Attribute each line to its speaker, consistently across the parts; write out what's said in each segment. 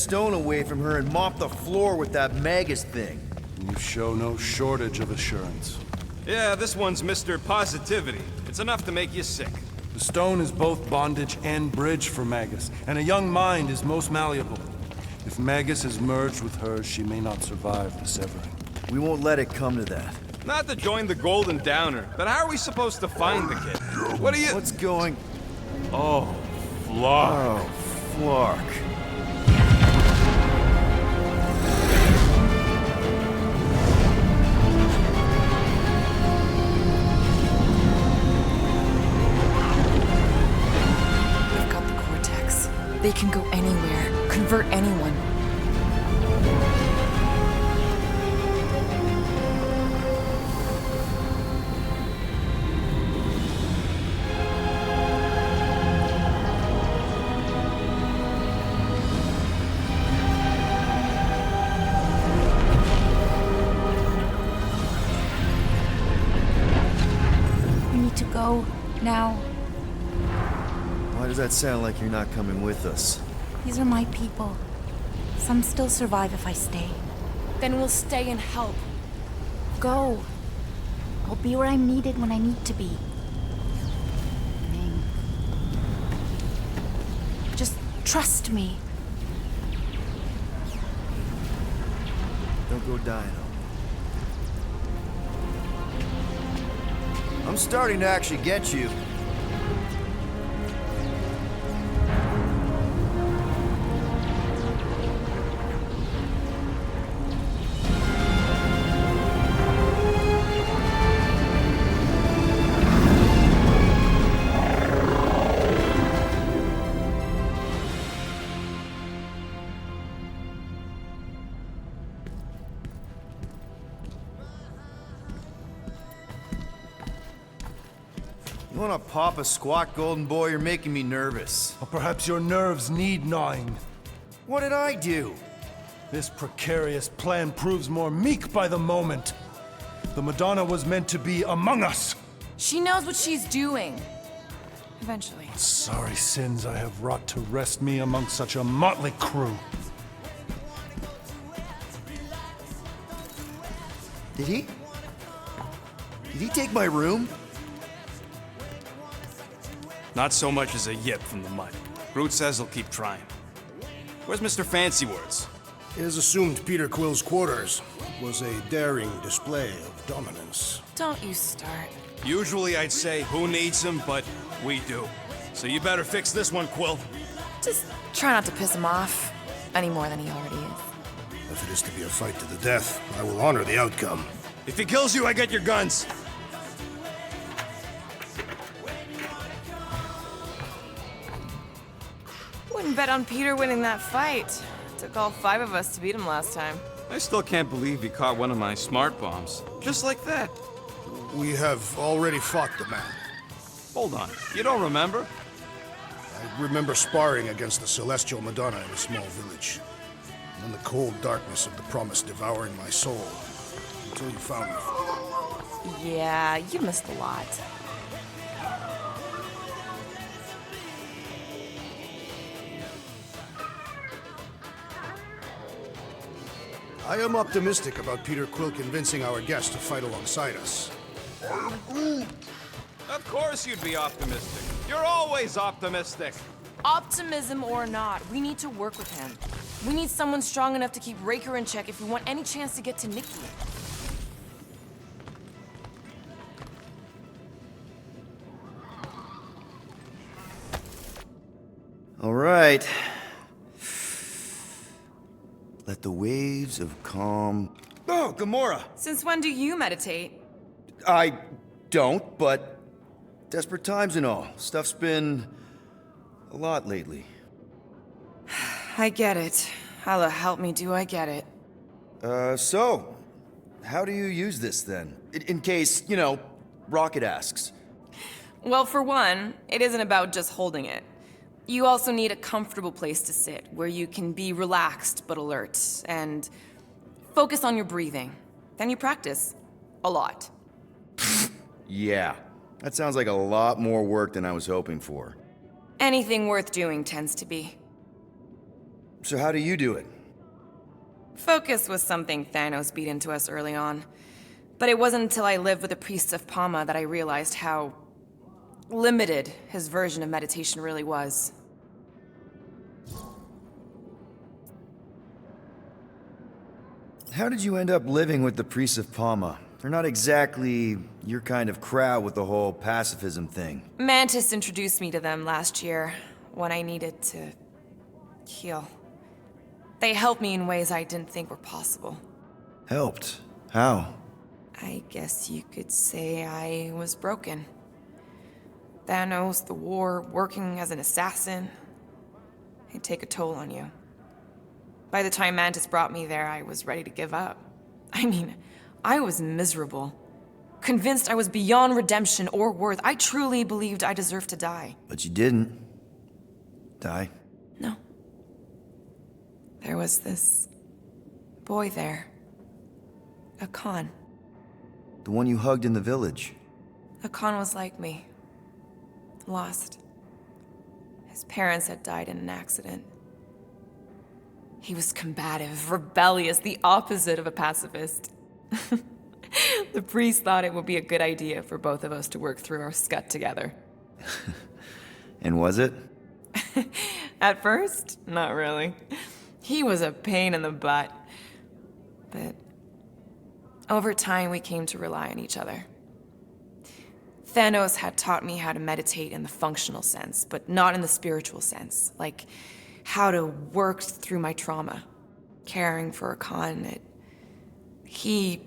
Speaker 1: stone away from her and mop the floor with that Magus thing.
Speaker 2: You show no shortage of assurance.
Speaker 3: Yeah, this one's Mr. Positivity. It's enough to make you sick.
Speaker 2: The stone is both bondage and bridge for Magus, and a young mind is most malleable. If Magus is merged with hers, she may not survive the severing.
Speaker 1: We won't let it come to that.
Speaker 3: Not to join the Golden Downer, but how are we supposed to find the kid? What are you—
Speaker 1: What's going...
Speaker 3: Oh, Flark.
Speaker 1: Oh, Flark.
Speaker 4: We've got the Cortex. They can go anywhere, convert anyone.
Speaker 5: Go now.
Speaker 1: Why does that sound like you're not coming with us?
Speaker 5: These are my people. Some still survive if I stay.
Speaker 4: Then we'll stay and help.
Speaker 5: Go. I'll be where I'm needed when I need to be. Ming. Just trust me.
Speaker 1: Don't go dying on me. I'm starting to actually get you. You wanna pop a squat, Golden Boy? You're making me nervous.
Speaker 2: Or perhaps your nerves need gnawing.
Speaker 1: What did I do?
Speaker 2: This precarious plan proves more meek by the moment. The Madonna was meant to be among us.
Speaker 4: She knows what she's doing. Eventually.
Speaker 2: Sorry sins I have wrought to wrest me among such a motley crew.
Speaker 1: Did he? Did he take my room?
Speaker 3: Not so much as a yip from the mud. Groot says he'll keep trying. Where's Mr. Fancy Words?
Speaker 6: It is assumed Peter Quill's quarters was a daring display of dominance.
Speaker 4: Don't you start.
Speaker 3: Usually I'd say, who needs him, but we do. So you better fix this one, Quill.
Speaker 4: Just try not to piss him off any more than he already is.
Speaker 6: If it is to be a fight to the death, I will honor the outcome.
Speaker 3: If he kills you, I get your guns.
Speaker 4: Wouldn't bet on Peter winning that fight. Took all 5 of us to beat him last time.
Speaker 3: I still can't believe he caught one of my smart bombs. Just like that.
Speaker 6: We have already fought the man.
Speaker 3: Hold on, you don't remember?
Speaker 6: I remember sparring against the Celestial Madonna in a small village. And the cold darkness of the promise devouring my soul. Until you found me.
Speaker 4: Yeah, you missed a lot.
Speaker 6: I am optimistic about Peter Quill convincing our guest to fight alongside us.
Speaker 3: Of course you'd be optimistic. You're always optimistic.
Speaker 4: Optimism or not, we need to work with him. We need someone strong enough to keep Raker in check if we want any chance to get to Nikki.
Speaker 1: All right. Let the waves of calm... Oh, Gamora!
Speaker 4: Since when do you meditate?
Speaker 1: I don't, but... Desperate times and all. Stuff's been... a lot lately.
Speaker 4: I get it. How the help me do I get it?
Speaker 1: So... How do you use this, then? In case, you know, Rocket asks.
Speaker 4: Well, for one, it isn't about just holding it. You also need a comfortable place to sit, where you can be relaxed but alert, and focus on your breathing. Then you practice. A lot.
Speaker 1: Yeah. That sounds like a lot more work than I was hoping for.
Speaker 4: Anything worth doing tends to be.
Speaker 1: So how do you do it?
Speaker 4: Focus was something Thanos beat into us early on. But it wasn't until I lived with the priests of Palma that I realized how limited his version of meditation really was.
Speaker 1: How did you end up living with the priests of Palma? They're not exactly your kind of crowd with the whole pacifism thing.
Speaker 4: Mantis introduced me to them last year when I needed to heal. They helped me in ways I didn't think were possible.
Speaker 1: Helped? How?
Speaker 4: I guess you could say I was broken. Thanos, the war, working as an assassin, it'd take a toll on you. By the time Mantis brought me there, I was ready to give up. I mean, I was miserable. Convinced I was beyond redemption or worth. I truly believed I deserved to die.
Speaker 1: But you didn't. Die?
Speaker 4: No. There was this boy there. Akan.
Speaker 1: The one you hugged in the village.
Speaker 4: Akan was like me. Lost. His parents had died in an accident. He was combative, rebellious, the opposite of a pacifist. The priest thought it would be a good idea for both of us to work through our scut together.
Speaker 1: And was it?
Speaker 4: At first, not really. He was a pain in the butt. But over time, we came to rely on each other. Thanos had taught me how to meditate in the functional sense, but not in the spiritual sense. Like how to work through my trauma. Caring for Akan, he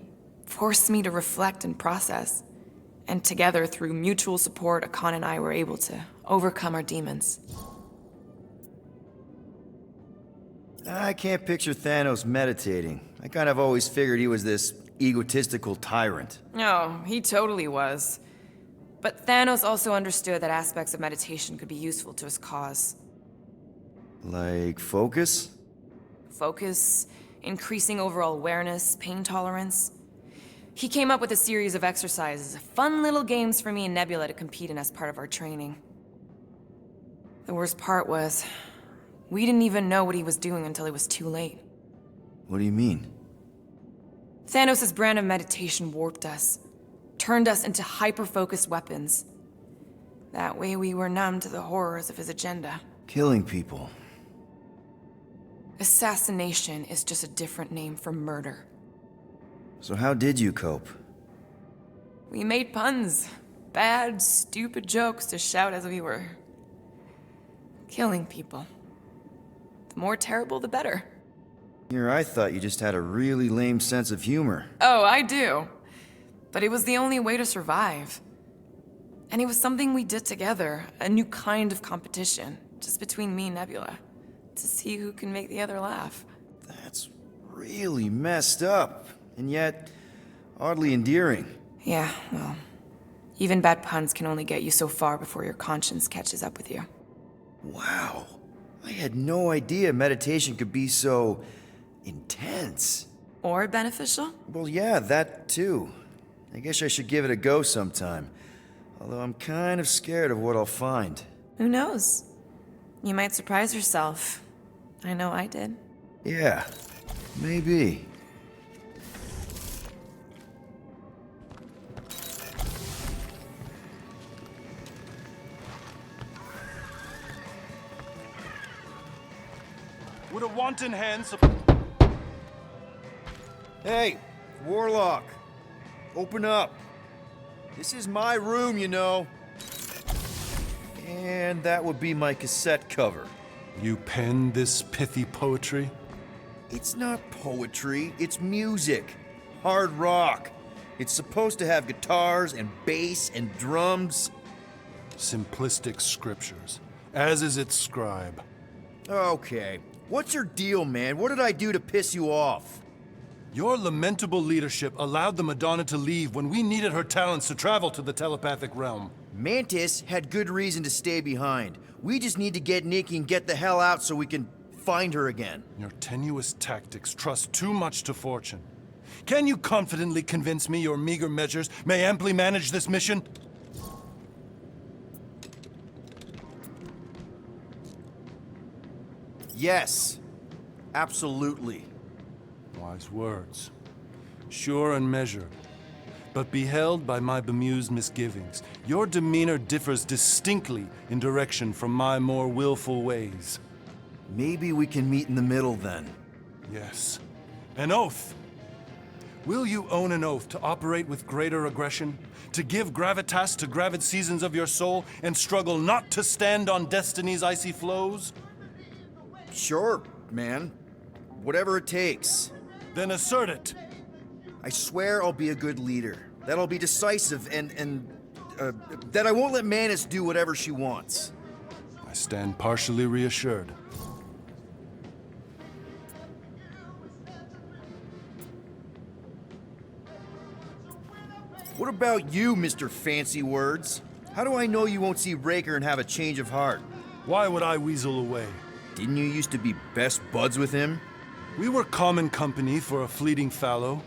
Speaker 4: forced me to reflect and process. And together, through mutual support, Akan and I were able to overcome our demons.
Speaker 1: I can't picture Thanos meditating. I kind of always figured he was this egotistical tyrant.
Speaker 4: Oh, he totally was. But Thanos also understood that aspects of meditation could be useful to his cause.
Speaker 1: Like focus?
Speaker 4: Focus, increasing overall awareness, pain tolerance. He came up with a series of exercises, fun little games for me and Nebula to compete in as part of our training. The worst part was, we didn't even know what he was doing until it was too late.
Speaker 1: What do you mean?
Speaker 4: Thanos' brand of meditation warped us, turned us into hyper-focused weapons. That way we were numb to the horrors of his agenda.
Speaker 1: Killing people.
Speaker 4: Assassination is just a different name for murder.
Speaker 1: So how did you cope?
Speaker 4: We made puns. Bad, stupid jokes to shout as we were killing people. The more terrible, the better.
Speaker 1: Here, I thought you just had a really lame sense of humor.
Speaker 4: Oh, I do. But it was the only way to survive. And it was something we did together, a new kind of competition, just between me and Nebula, to see who can make the other laugh.
Speaker 1: That's really messed up, and yet oddly endearing.
Speaker 4: Yeah, well, even bad puns can only get you so far before your conscience catches up with you.
Speaker 1: Wow. I had no idea meditation could be so intense.
Speaker 4: Or beneficial?
Speaker 1: Well, yeah, that too. I guess I should give it a go sometime. Although I'm kind of scared of what I'll find.
Speaker 4: Who knows? You might surprise yourself. I know I did.
Speaker 1: Yeah, maybe.
Speaker 2: Would a wanton hand
Speaker 1: Hey, Warlock. Open up. This is my room, you know. And that would be my cassette cover.
Speaker 2: You penned this pithy poetry?
Speaker 1: It's not poetry, it's music. Hard rock. It's supposed to have guitars and bass and drums.
Speaker 2: Simplistic scriptures, as is its scribe.
Speaker 1: Okay. What's your deal, man? What did I do to piss you off?
Speaker 2: Your lamentable leadership allowed the Madonna to leave when we needed her talents to travel to the telepathic realm.
Speaker 1: Mantis had good reason to stay behind. We just need to get Nikki and get the hell out so we can find her again.
Speaker 2: Your tenuous tactics trust too much to fortune. Can you confidently convince me your meager measures may amply manage this mission?
Speaker 1: Yes. Absolutely.
Speaker 2: Wise words. Sure and measured. But beheld by my bemused misgivings, your demeanor differs distinctly in direction from my more willful ways.
Speaker 1: Maybe we can meet in the middle then.
Speaker 2: Yes. An oath! Will you own an oath to operate with greater aggression? To give gravitas to gravid seasons of your soul and struggle not to stand on destiny's icy flows?
Speaker 1: Sure, man. Whatever it takes.
Speaker 2: Then assert it!
Speaker 1: I swear I'll be a good leader. That I'll be decisive and that I won't let Mantis do whatever she wants.
Speaker 2: I stand partially reassured.
Speaker 1: What about you, Mr. Fancy Words? How do I know you won't see Raker and have a change of heart?
Speaker 2: Why would I weasel away?
Speaker 1: Didn't you used to be best buds with him?
Speaker 2: We were common company for a fleeting fallow,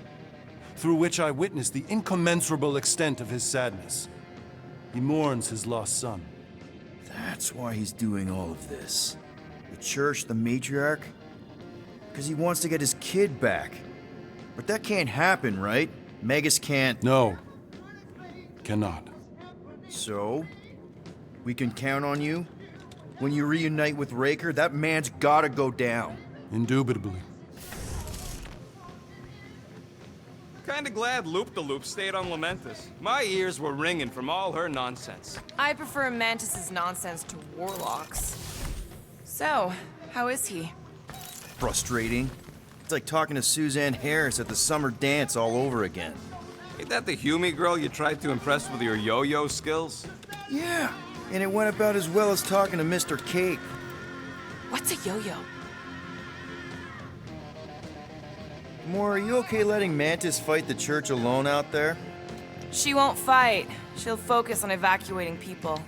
Speaker 2: through which I witnessed the incommensurable extent of his sadness. He mourns his lost son.
Speaker 1: That's why he's doing all of this. The church, the matriarch? Because he wants to get his kid back. But that can't happen, right? Magus can't.
Speaker 2: No. Cannot.
Speaker 1: So? We can count on you? When you reunite with Raker, that man's gotta go down.
Speaker 2: Indubitably.
Speaker 3: Kinda glad Loop-the-Loop stayed on Lamentis. My ears were ringing from all her nonsense.
Speaker 4: I prefer Mantis's nonsense to Warlock's. So, how is he?
Speaker 1: Frustrating. It's like talking to Suzanne Harris at the summer dance all over again.
Speaker 3: Ain't that the Hume girl you tried to impress with your yo-yo skills?
Speaker 1: Yeah, and it went about as well as talking to Mr. Cape.
Speaker 4: What's a yo-yo?
Speaker 1: Moore, are you okay letting Mantis fight the church alone out there?
Speaker 4: She won't fight. She'll focus on evacuating people.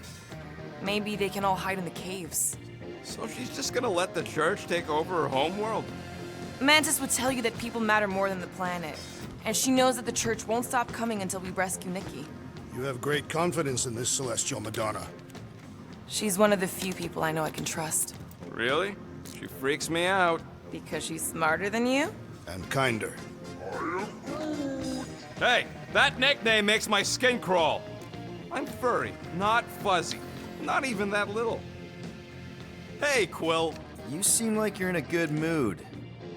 Speaker 4: Maybe they can all hide in the caves.
Speaker 3: So she's just gonna let the church take over her homeworld?
Speaker 4: Mantis would tell you that people matter more than the planet. And she knows that the church won't stop coming until we rescue Nikki.
Speaker 6: You have great confidence in this Celestial Madonna.
Speaker 4: She's one of the few people I know I can trust.
Speaker 3: Really? She freaks me out.
Speaker 4: Because she's smarter than you?
Speaker 6: And kinder.
Speaker 3: Hey, that nickname makes my skin crawl. I'm furry, not fuzzy. Not even that little. Hey, Quill.
Speaker 1: You seem like you're in a good mood.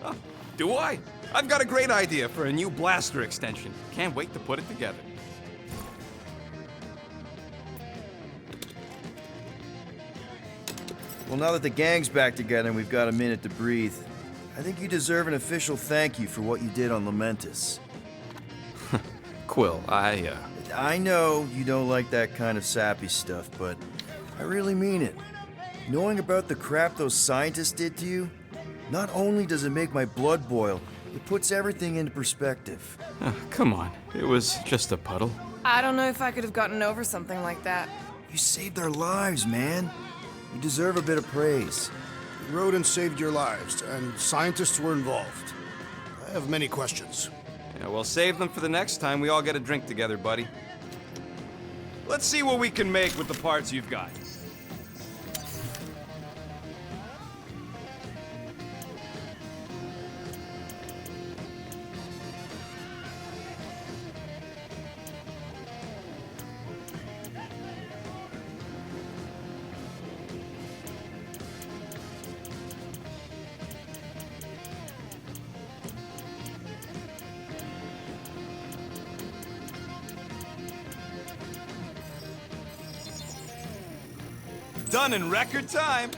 Speaker 3: Oh, do I? I've got a great idea for a new blaster extension. Can't wait to put it together.
Speaker 1: Well, now that the gang's back together and we've got a minute to breathe, I think you deserve an official thank you for what you did on Lamentis.
Speaker 3: Quill,
Speaker 1: I know you don't like that kind of sappy stuff, but I really mean it. Knowing about the crap those scientists did to you, not only does it make my blood boil, it puts everything into perspective.
Speaker 3: come on. It was just a puddle.
Speaker 4: I don't know if I could have gotten over something like that.
Speaker 1: You saved our lives, man. You deserve a bit of praise.
Speaker 6: You rode and saved your lives, and scientists were involved. I have many questions.
Speaker 3: Yeah, we'll save them for the next time we all get a drink together, buddy. Let's see what we can make with the parts you've got. Done in record time.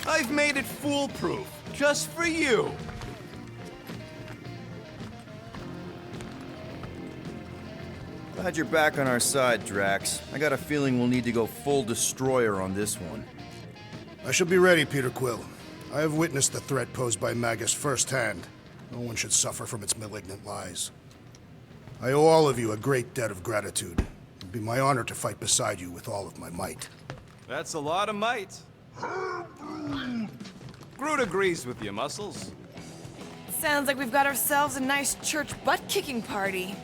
Speaker 3: I've made it foolproof, just for you.
Speaker 1: Glad you're back on our side, Drax. I got a feeling we'll need to go full destroyer on this one.
Speaker 6: I shall be ready, Peter Quill. I have witnessed the threat posed by Magus firsthand. No one should suffer from its malignant lies. I owe all of you a great debt of gratitude. It'd be my honor to fight beside you with all of my might.
Speaker 3: That's a lot of might. Groot agrees with you, Muscles.
Speaker 4: Sounds like we've got ourselves a nice church butt-kicking party.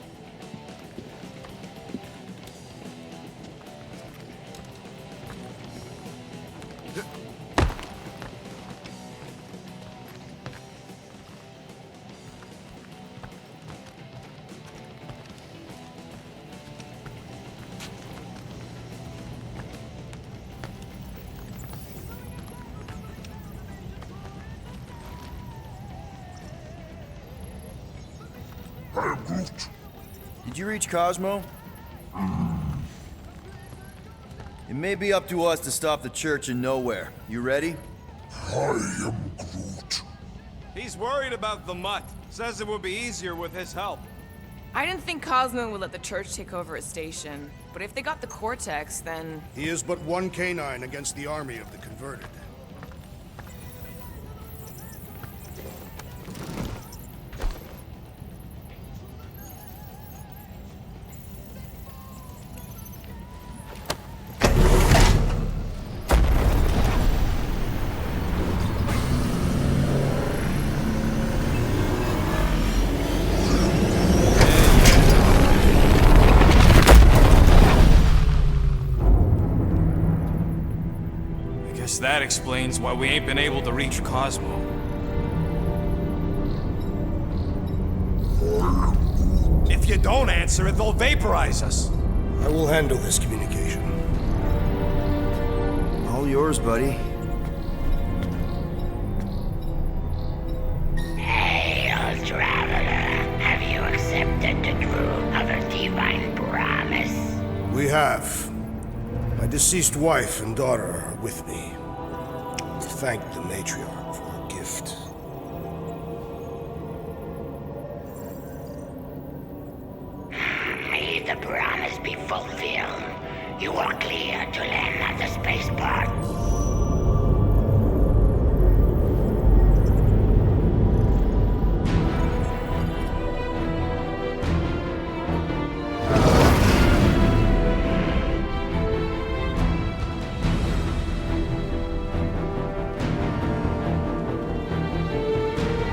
Speaker 1: Did you reach Cosmo? It may be up to us to stop the Church in Nowhere. You ready?
Speaker 7: I am Groot.
Speaker 3: He's worried about the mutt. Says it would be easier with his help.
Speaker 4: I didn't think Cosmo would let the Church take over a station, but if they got the Cortex, then...
Speaker 6: He is but one canine against the army of the converted.
Speaker 3: That explains why we ain't been able to reach Cosmo. If you don't answer it, they'll vaporize us.
Speaker 6: I will handle this communication.
Speaker 1: All yours, buddy.
Speaker 8: Hail, traveler. Have you accepted the truth of a divine promise?
Speaker 6: We have. My deceased wife and daughter are with me. To thank the matriarch for her gift.
Speaker 8: May the promise be fulfilled. You are clear to land at the spaceport.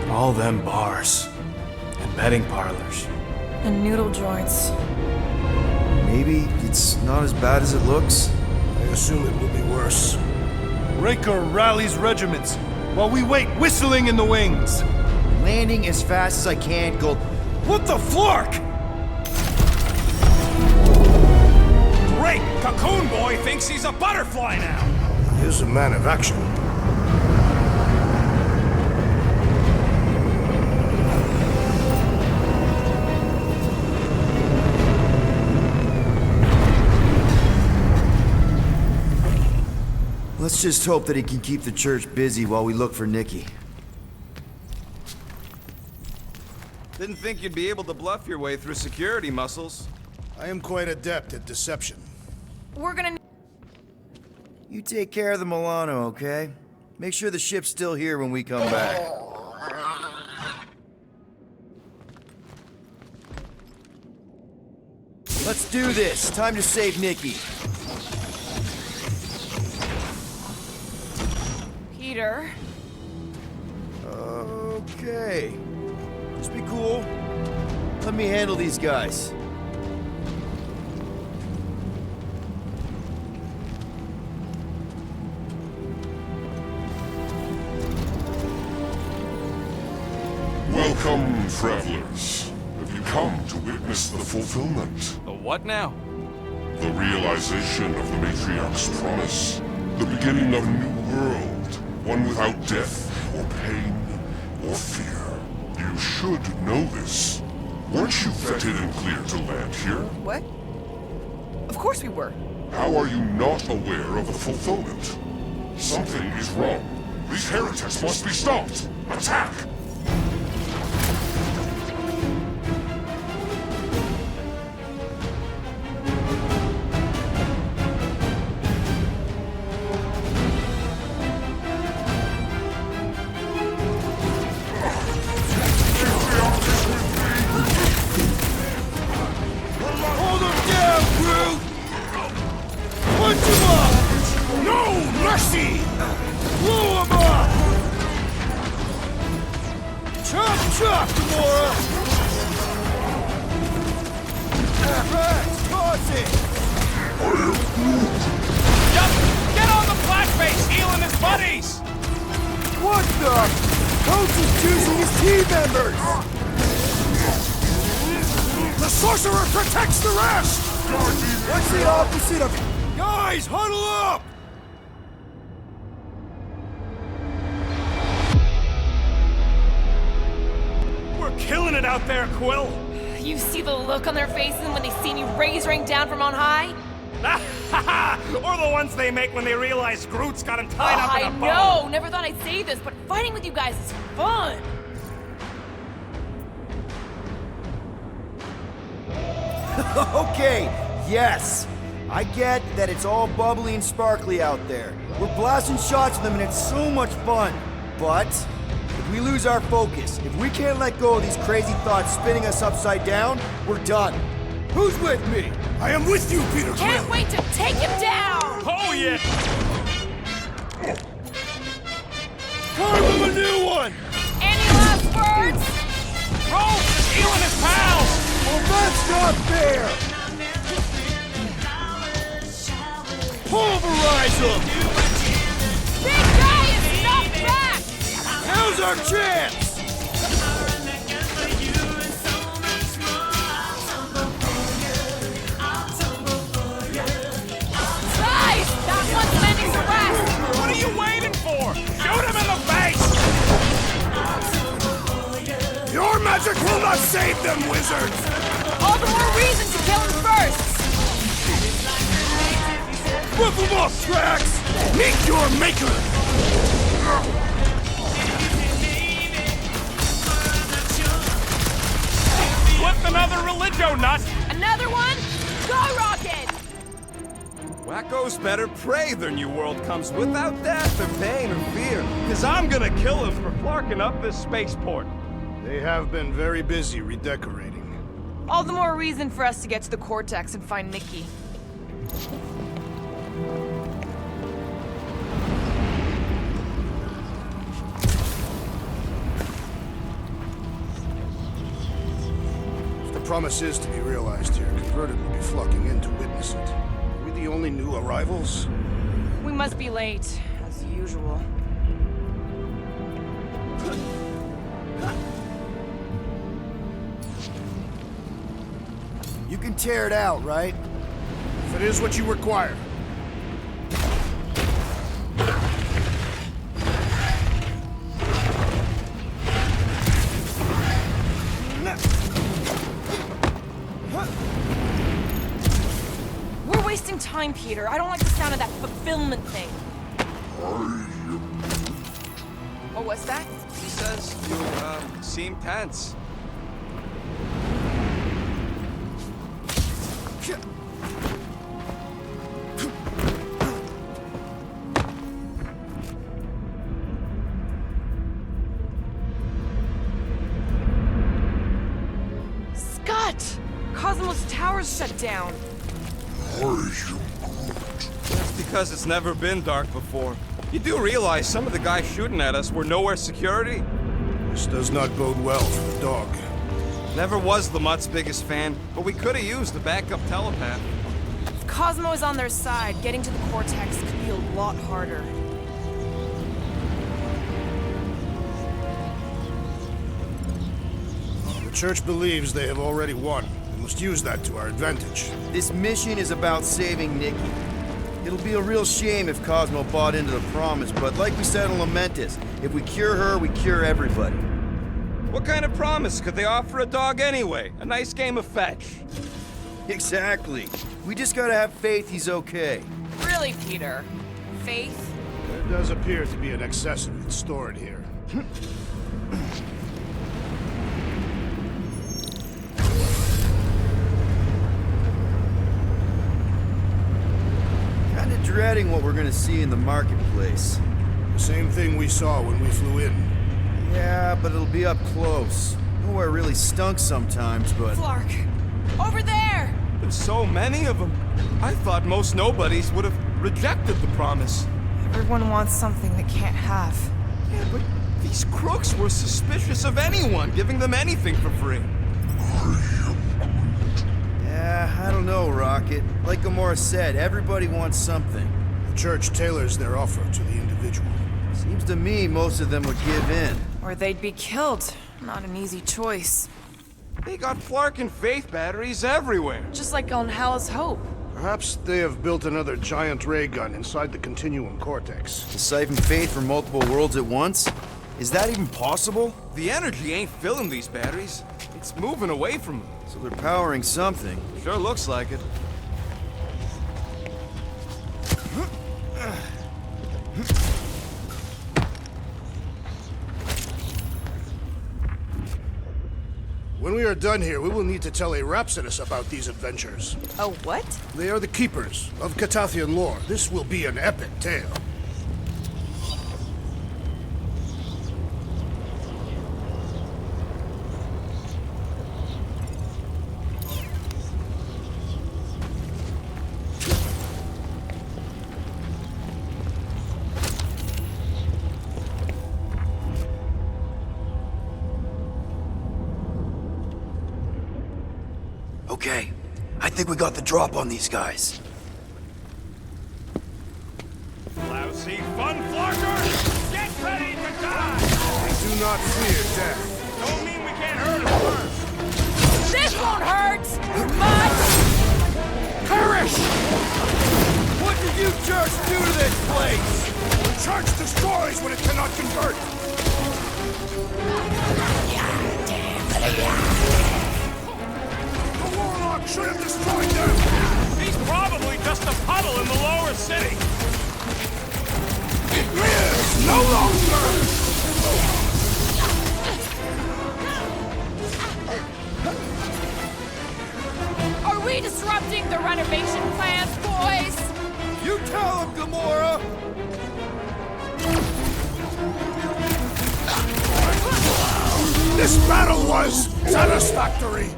Speaker 2: All them bars and betting parlors.
Speaker 4: And noodle joints.
Speaker 1: Maybe it's not as bad as it looks.
Speaker 6: I assume it will be worse.
Speaker 2: Raker rallies regiments while we wait whistling in the wings.
Speaker 1: Landing as fast as I can, Gold. What the flark?
Speaker 3: Great! Cocoon Boy thinks he's a butterfly now!
Speaker 6: He is a man of action.
Speaker 1: Let's just hope that he can keep the Church busy while we look for Nikki.
Speaker 3: Didn't think you'd be able to bluff your way through security muscles.
Speaker 6: I am quite adept at deception.
Speaker 4: We're gonna...
Speaker 1: You take care of the Milano, okay? Make sure the ship's still here when we come back. Let's do this. Time to save Nikki.
Speaker 4: Peter...
Speaker 1: Okay. Just be cool. Let me handle these guys.
Speaker 7: Welcome, travelers. Have you come to witness the fulfillment?
Speaker 3: The what now?
Speaker 7: The realization of the Matriarch's promise? The beginning of a new world, one without death, or pain, or fear. You should know this. Weren't you vetted and cleared to land here?
Speaker 4: What? Of course we were.
Speaker 7: How are you not aware of the fulfillment? Something is wrong. These heretics must be stopped! Attack!
Speaker 1: Hold him down, Groot! Punch him up! No mercy! Blow him up! Chop, chop, Gamora! Right, toss it!
Speaker 3: Yup! Get on the blackface, healing his buddies!
Speaker 1: What the? Coach is choosing his team members!
Speaker 6: The sorcerer protects the rest!
Speaker 1: What's the opposite of... Guys, huddle up!
Speaker 3: We're killing it out there, Quill!
Speaker 4: You see the look on their faces when they see me raise rain down from on high?
Speaker 9: Or the ones they make when they realize Groot's got him tied up in a bow.
Speaker 4: I know! Never thought I'd say this, but fighting with you guys is fun!
Speaker 1: Okay, yes. I get that it's all bubbly and sparkly out there. We're blasting shots at them and it's so much fun. But if we lose our focus, if we can't let go of these crazy thoughts spinning us upside down, we're done. Who's with me?
Speaker 6: I am with you, Peter Quill!
Speaker 4: Can't wait to take him down!
Speaker 9: Oh, yeah!
Speaker 1: Carve him a new one!
Speaker 4: Any last words?
Speaker 9: Rolf is healing his pals!
Speaker 1: Well, that's not fair! Pulverize him!
Speaker 4: Big guy is knocked back!
Speaker 1: Now's our chance!
Speaker 4: Guys! That one's mending the rest!
Speaker 9: What are you waiting for? Shoot him in the face!
Speaker 6: Your magic will not save them, wizards!
Speaker 4: All the more reason to kill him first!
Speaker 1: Rip him off, Drax!
Speaker 6: Meet your maker!
Speaker 9: Flip another religio nut!
Speaker 4: Another one? Go, Rocket!
Speaker 3: Wacko's better pray their new world comes without death or pain or fear. Cause I'm gonna kill him for flarking up this spaceport.
Speaker 6: They have been very busy redecorating.
Speaker 4: All the more reason for us to get to the Cortex and find Nikki.
Speaker 6: If the promise is to be realized here, Converted will be flocking in to witness it. Are we the only new arrivals?
Speaker 4: We must be late, as usual.
Speaker 1: You can tear it out, right?
Speaker 6: If it is what you require.
Speaker 4: We're wasting time, Peter. I don't like the sound of that fulfillment thing. What was that?
Speaker 3: He says you, seem tense.
Speaker 4: Scott! Cosmos Tower's shut down.
Speaker 3: That's because it's never been dark before. You do realize some of the guys shooting at us were nowhere security?
Speaker 6: This does not bode well for the dog.
Speaker 3: Never was Lamott's biggest fan, but we could have used a backup telepath.
Speaker 4: If Cosmo is on their side, getting to the Cortex could be a lot harder.
Speaker 6: The Church believes they have already won. We must use that to our advantage.
Speaker 1: This mission is about saving Nikki. It'll be a real shame if Cosmo bought into the promise, but like we said on Lamentus, if we cure her, we cure everybody.
Speaker 3: What kind of promise could they offer a dog anyway? A nice game of fetch.
Speaker 1: Exactly. We just gotta have faith he's okay.
Speaker 4: Really, Peter? Faith?
Speaker 6: There does appear to be an excess of it stored here.
Speaker 1: Kinda dreading what we're gonna see in the marketplace.
Speaker 6: The same thing we saw when we flew in.
Speaker 1: Yeah, but it'll be up close. Nowhere really stunk sometimes, but...
Speaker 4: Flark! Over there!
Speaker 3: There's so many of them. I thought most nobodies would have rejected the promise.
Speaker 4: Everyone wants something they can't have.
Speaker 3: Yeah, but these crooks were suspicious of anyone giving them anything for free.
Speaker 1: Yeah, I don't know, Rocket. Like Gamora said, everybody wants something.
Speaker 6: The Church tailors their offer to the individual.
Speaker 1: Seems to me most of them would give in.
Speaker 4: Or they'd be killed. Not an easy choice.
Speaker 3: They got Flark and Faith batteries everywhere.
Speaker 4: Just like on Hal's Hope.
Speaker 6: Perhaps they have built another giant ray gun inside the Continuum Cortex.
Speaker 1: To siphon faith from multiple worlds at once? Is that even possible?
Speaker 3: The energy ain't filling these batteries. It's It's moving away from them.
Speaker 1: So they're powering something.
Speaker 3: Sure looks like it.
Speaker 6: When we are done here, we will need to tell a Rhapsodus about these adventures.
Speaker 4: Oh, what?
Speaker 6: They are the keepers of Catathian lore. This will be an epic tale.
Speaker 1: Okay, I think we got the drop on these guys.
Speaker 9: Lousy fun flarkers! Get ready to die!
Speaker 6: They do not fear death.
Speaker 9: Don't mean we can't hurt them first!
Speaker 4: This won't hurt! Much!
Speaker 1: Perish! What did you jerks do to this place?
Speaker 6: The church destroys what it cannot convert. The warlock should have destroyed them.
Speaker 9: He's probably just a puddle in the lower city!
Speaker 6: It lives no longer.
Speaker 4: Are we disrupting the renovation plans, boys?
Speaker 1: You tell him, Gamora!
Speaker 6: This battle was satisfactory.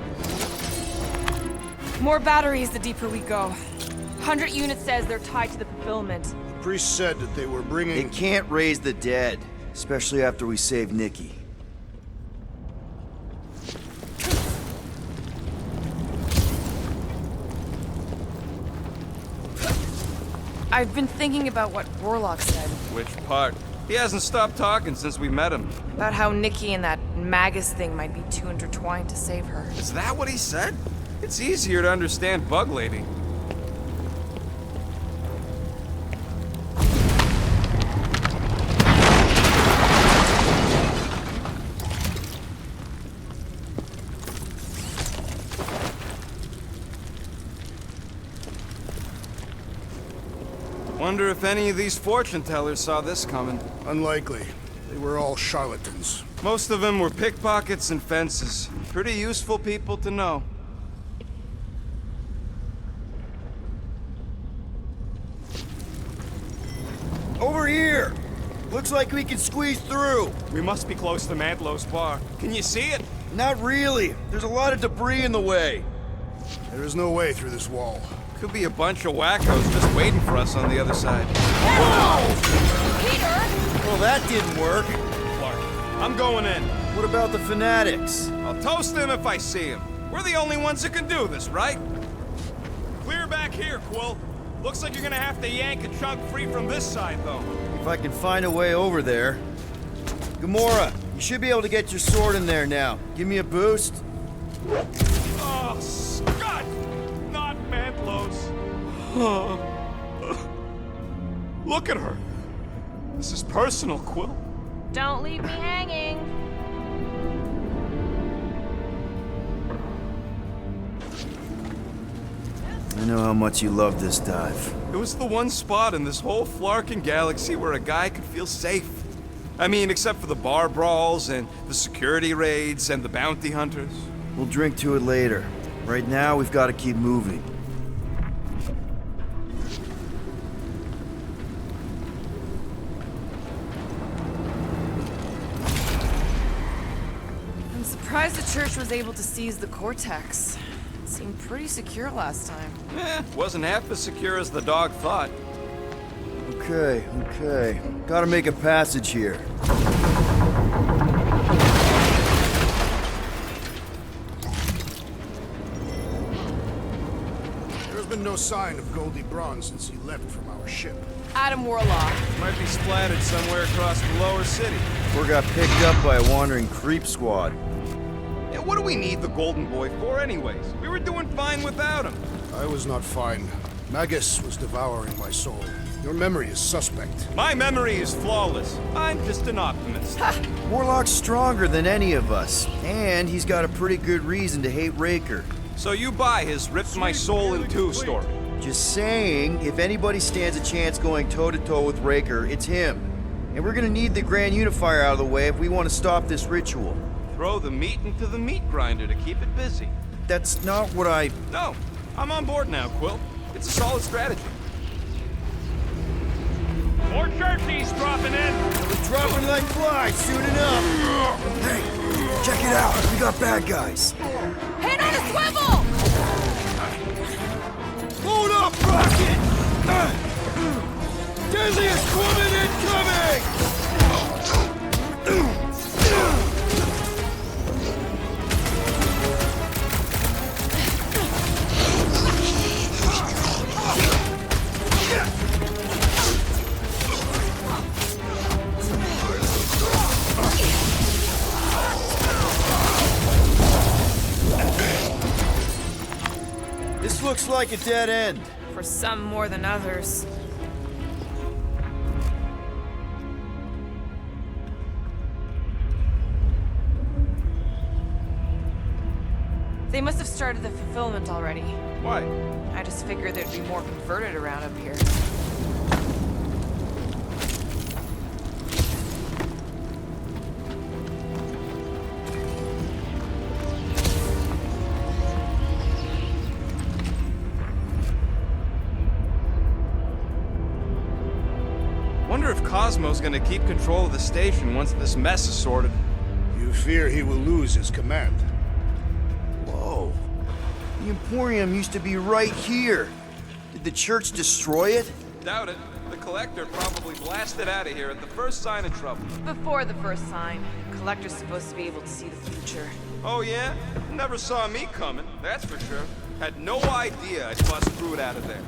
Speaker 4: More batteries the deeper we go. 100 units says they're tied to the fulfillment.
Speaker 6: The priest said that they were bringing...
Speaker 1: It can't raise the dead, especially after we save Nikki.
Speaker 4: I've been thinking about what Warlock said.
Speaker 3: Which part? He hasn't stopped talking since we met him.
Speaker 4: About how Nikki and that Magus thing might be too intertwined to save her.
Speaker 3: Is that what he said? It's easier to understand Bug Lady. Wonder if any of these fortune tellers saw this coming.
Speaker 6: Unlikely. They were all charlatans.
Speaker 3: Most of them were pickpockets and fences. Pretty useful people to know.
Speaker 1: Over here! Looks like we can squeeze through.
Speaker 9: We must be close to Mantlo's bar. Can you see it?
Speaker 1: Not really. There's a lot of debris in the way.
Speaker 6: There is no way through this wall.
Speaker 3: Could be a bunch of wackos just waiting for us on the other side.
Speaker 4: Peter!
Speaker 1: Well, that didn't work.
Speaker 9: Clark, I'm going in.
Speaker 1: What about the fanatics?
Speaker 3: I'll toast them if I see them. We're the only ones that can do this, right?
Speaker 9: Clear back here, Quill. Looks like you're gonna have to yank a chunk free from this side, though.
Speaker 1: If I can find a way over there. Gamora, you should be able to get your sword in there now. Give me a boost.
Speaker 9: Oh, Scott! Not Mantlo's. Look at her. This is personal, Quill.
Speaker 4: Don't leave me hanging.
Speaker 1: I know how much you love this dive.
Speaker 3: It was the one spot in this whole Flarkin galaxy where a guy could feel safe. I mean, except for the bar brawls and the security raids and the bounty hunters.
Speaker 1: We'll drink to it later. Right now, we've got to keep moving.
Speaker 4: I'm surprised the church was able to seize the Cortex. It seemed pretty secure last time.
Speaker 3: Wasn't half as secure as the dog thought.
Speaker 1: Okay. Gotta make a passage here.
Speaker 6: There's been no sign of Goldie Braun since he left from our ship.
Speaker 4: Adam Warlock.
Speaker 3: Might be splattered somewhere across the lower city.
Speaker 1: Or got picked up by a wandering creep squad.
Speaker 3: Yeah, what do we need the Golden Boy for anyways? We were doing fine without him.
Speaker 6: I was not fine. Magus was devouring my soul. Your memory is suspect.
Speaker 3: My memory is flawless. I'm just an optimist.
Speaker 1: Warlock's stronger than any of us, and he's got a pretty good reason to hate Raker.
Speaker 3: So you buy his ripped my soul in two story.
Speaker 1: Just saying, if anybody stands a chance going toe-to-toe with Raker, it's him. And we're gonna need the Grand Unifier out of the way if we want to stop this ritual.
Speaker 3: Throw the meat into the meat grinder to keep it busy.
Speaker 1: That's not what I...
Speaker 3: No, I'm on board now, Quill. It's a solid strategy.
Speaker 9: More churchies dropping in.
Speaker 1: We're dropping like flies soon enough. Hey, check it out. We got bad guys.
Speaker 4: Hand on a swivel!
Speaker 1: Hold up, Rocket! Deadliest woman incoming! This looks like a dead end.
Speaker 4: For some more than others. They must have started the fulfillment already.
Speaker 3: Why?
Speaker 4: I just figured there'd be more converted around up here.
Speaker 3: Wonder if Cosmo's gonna keep control of the station once this mess is sorted.
Speaker 6: You fear he will lose his command.
Speaker 1: Whoa. The Emporium used to be right here. Did the church destroy it?
Speaker 3: Doubt it. The Collector probably blasted out of here at the first sign of trouble.
Speaker 4: Before the first sign, Collector's supposed to be able to see the future.
Speaker 3: Oh yeah? Never saw me coming, that's for sure. Had no idea I'd bust through it out of there.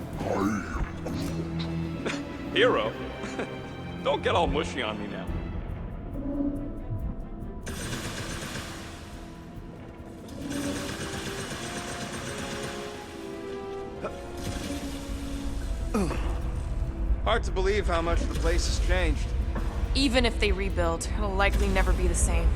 Speaker 3: Hero? Don't get all mushy on me now. Hard to believe how much the place has changed.
Speaker 4: Even if they rebuild, it'll likely never be the same.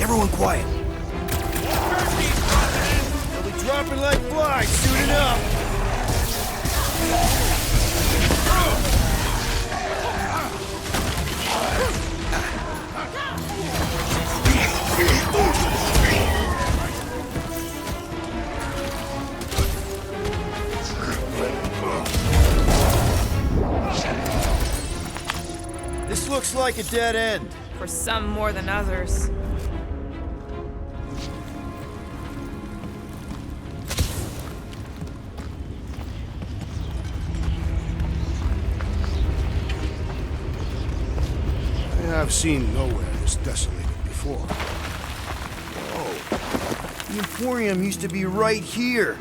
Speaker 1: Everyone quiet. They'll be dropping like flies soon enough. This looks like a dead end.
Speaker 4: For some more than others.
Speaker 6: I've seen nowhere this desolated before.
Speaker 1: Whoa. The Emporium used to be right here.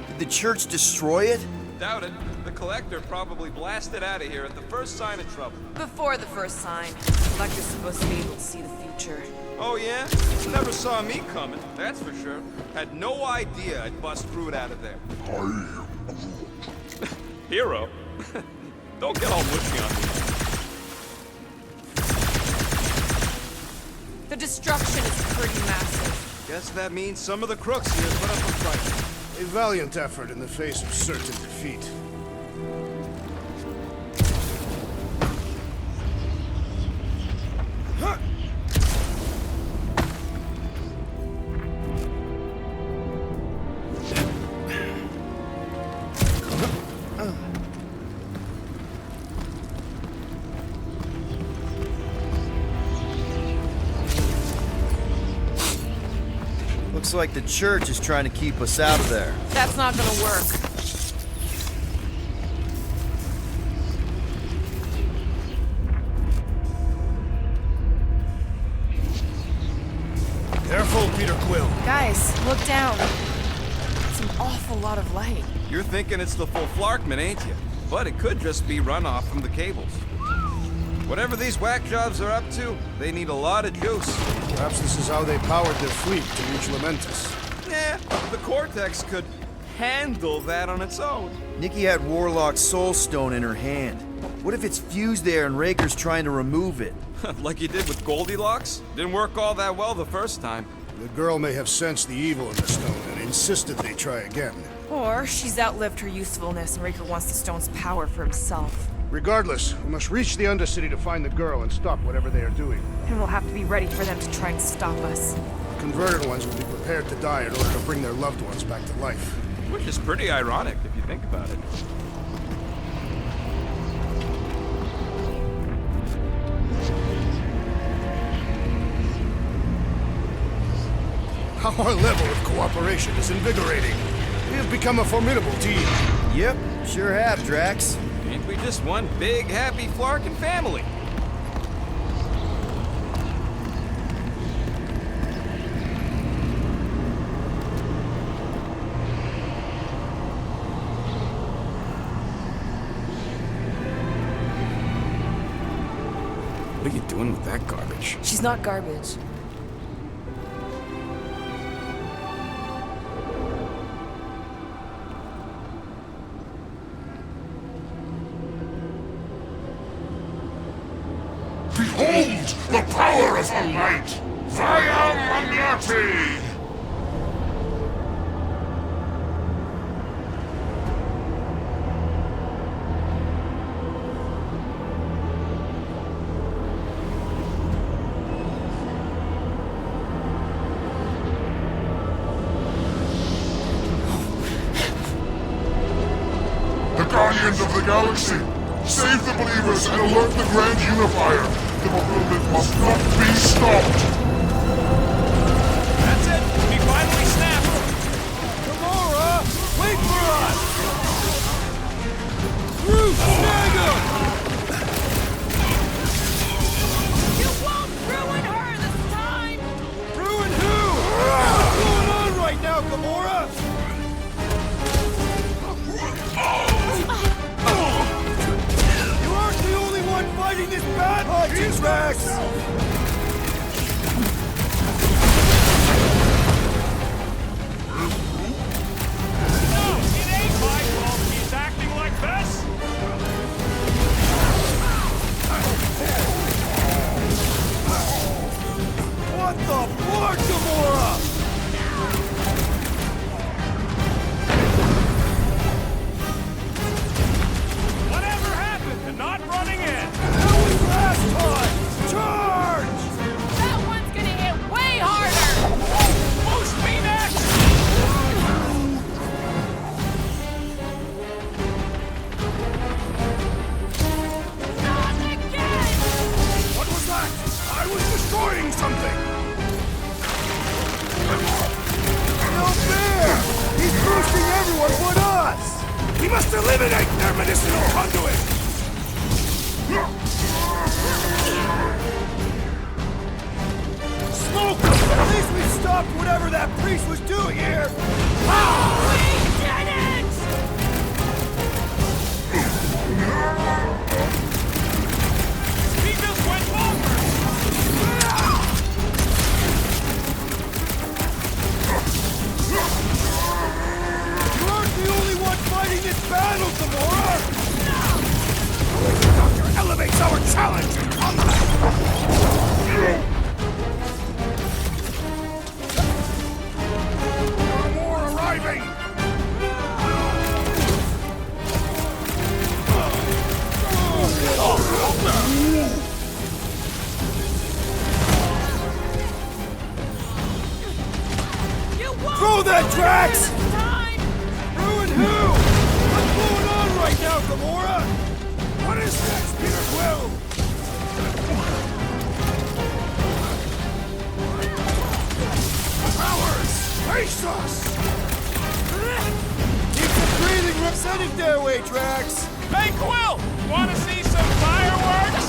Speaker 1: Did the church destroy it?
Speaker 3: Doubt it. The Collector probably blasted out of here at the first sign of trouble.
Speaker 4: Before the first sign, Collector's supposed to be able to see the future.
Speaker 3: Oh yeah? Never saw me coming, that's for sure. Had no idea I'd bust through it out of there. Hero? Don't get all mushy on me.
Speaker 4: The destruction is pretty massive.
Speaker 3: Guess that means some of the crooks here put up a fight.
Speaker 6: A valiant effort in the face of certain defeat.
Speaker 1: Looks like the church is trying to keep us out of there.
Speaker 4: That's not gonna work.
Speaker 6: Peter Quill.
Speaker 4: Guys, look down. It's an awful lot of light.
Speaker 3: You're thinking it's the full Flarkman, ain't you? But it could just be runoff from the cables. Whatever these whack jobs are up to, they need a lot of juice.
Speaker 6: Perhaps this is how they powered their fleet to reach Lamentus.
Speaker 3: Yeah, the Cortex could handle that on its own.
Speaker 1: Nikki had Warlock's Soul Stone in her hand. What if it's fused there and Raker's trying to remove it?
Speaker 3: Like you did with Goldilocks? Didn't work all that well the first time.
Speaker 6: The girl may have sensed the evil in the stone and insisted they try again.
Speaker 4: Or she's outlived her usefulness and Raker wants the stone's power for himself.
Speaker 6: Regardless, we must reach the Undercity to find the girl and stop whatever they are doing.
Speaker 4: And we'll have to be ready for them to try and stop us.
Speaker 6: The converted ones will be prepared to die in order to bring their loved ones back to life.
Speaker 3: Which is pretty ironic if you think about it.
Speaker 6: Our level of cooperation is invigorating. We have become a formidable team.
Speaker 1: Yep, sure have, Drax.
Speaker 3: Ain't we just one big, happy Flarkin family? What are you doing with that garbage?
Speaker 4: She's not garbage.
Speaker 7: Behold the power of the light! Via Magnati! The Guardians of the Galaxy! Save the believers and alert the Grand Unifier! The bewilderment must not be stopped!
Speaker 9: That's it! We finally snapped!
Speaker 1: Gamora! Wait for us! Groot, snag him!
Speaker 4: You won't ruin her this time!
Speaker 1: Ruin who? What's going on right now, Gamora? You aren't the only one fighting this battle! T-Rex!
Speaker 9: No, it ain't my fault he's acting like this!
Speaker 1: What the fuck, Gamora?
Speaker 9: Whatever happened to not running in?
Speaker 1: That was last time! Charge!
Speaker 4: That one's gonna hit way harder!
Speaker 9: Boost me next!
Speaker 4: Not again!
Speaker 6: What was that? I was destroying something!
Speaker 1: No fair! He's boosting everyone but us!
Speaker 6: We must eliminate their medicinal conduit!
Speaker 1: Smoke! At least we stopped whatever that priest was doing here!
Speaker 4: We did it!
Speaker 9: He just went longer!
Speaker 1: You aren't the only one fighting this battle, Gamora!
Speaker 6: The Doctor elevates our challenge in combat! There are more arriving!
Speaker 4: You won't
Speaker 1: Throw that,
Speaker 4: ruin
Speaker 1: Drax!
Speaker 4: her this time!
Speaker 1: Ruin who? What's going on right now, Gamora?
Speaker 6: What is next, Peter Quill? Powers! Face us!
Speaker 1: Keep the breathing room. Send it their way, Drax!
Speaker 9: Hey, Quill! Wanna see some fireworks?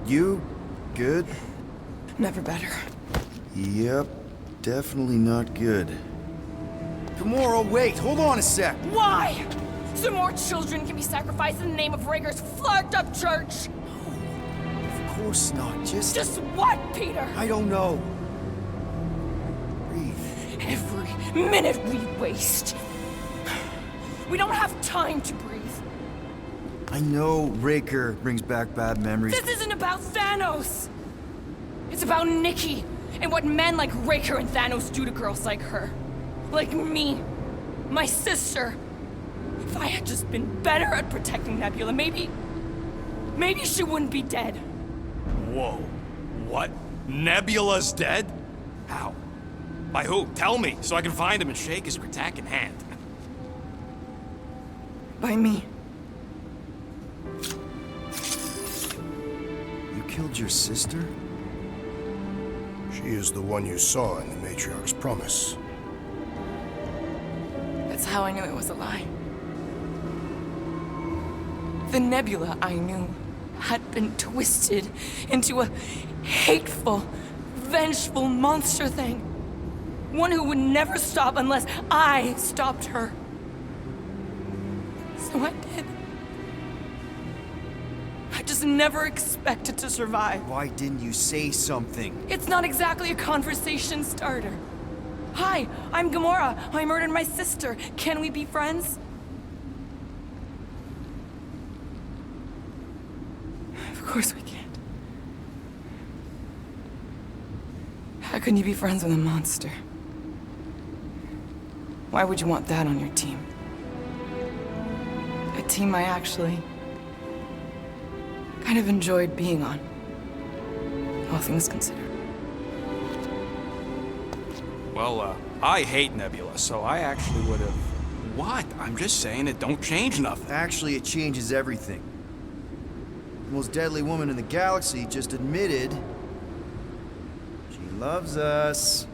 Speaker 1: You? Good?
Speaker 4: Never better.
Speaker 1: Yep, definitely not good. Gamora, wait, hold on a sec.
Speaker 4: Why? So more children can be sacrificed in the name of Raker's flarked up church?
Speaker 1: Of course not,
Speaker 4: Just what, Peter?
Speaker 1: I don't know. Breathe.
Speaker 4: Every minute we waste. We don't have time to breathe.
Speaker 1: I know Raker brings back bad memories.
Speaker 4: This isn't about Thanos. It's about Nikki and what men like Raker and Thanos do to girls like her. Like me. My sister. If I had just been better at protecting Nebula, maybe she wouldn't be dead.
Speaker 9: Whoa. What? Nebula's dead? How? By who? Tell me, so I can find him and shake his Kratak in hand.
Speaker 4: By me.
Speaker 1: You killed your sister?
Speaker 6: She is the one you saw in the Matriarch's promise.
Speaker 4: That's how I knew it was a lie. The Nebula I knew had been twisted into a hateful, vengeful monster thing. One who would never stop unless I stopped her. So I did. I just never expected to survive.
Speaker 1: Why didn't you say something?
Speaker 4: It's not exactly a conversation starter. Hi, I'm Gamora. I murdered my sister. Can we be friends? Of course we can't. How can you be friends with a monster? Why would you want that on your team? A team I actually kind of enjoyed being on, all things considered.
Speaker 3: Well, I hate Nebula, so I actually would have... What? I'm just saying it don't change nothing.
Speaker 1: Actually, it changes everything. The most deadly woman in the galaxy just admitted she loves us.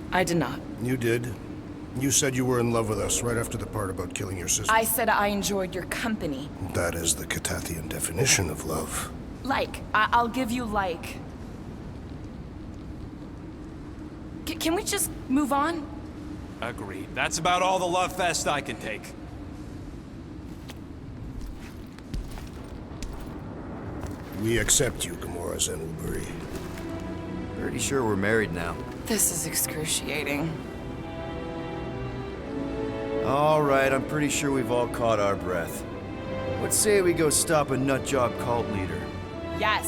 Speaker 4: I did not.
Speaker 6: You did. You said you were in love with us right after the part about killing your sister.
Speaker 4: I said I enjoyed your company.
Speaker 6: That is the Catathian definition of love.
Speaker 4: Like. I'll give you like. Can we just move on?
Speaker 9: Agreed. That's about all the love fest I can take.
Speaker 6: We accept you, Gamora Zenuburi.
Speaker 1: Pretty sure we're married now.
Speaker 4: This is excruciating.
Speaker 1: All right, I'm pretty sure we've all caught our breath. Let's say we go stop a nutjob cult leader.
Speaker 4: Yes.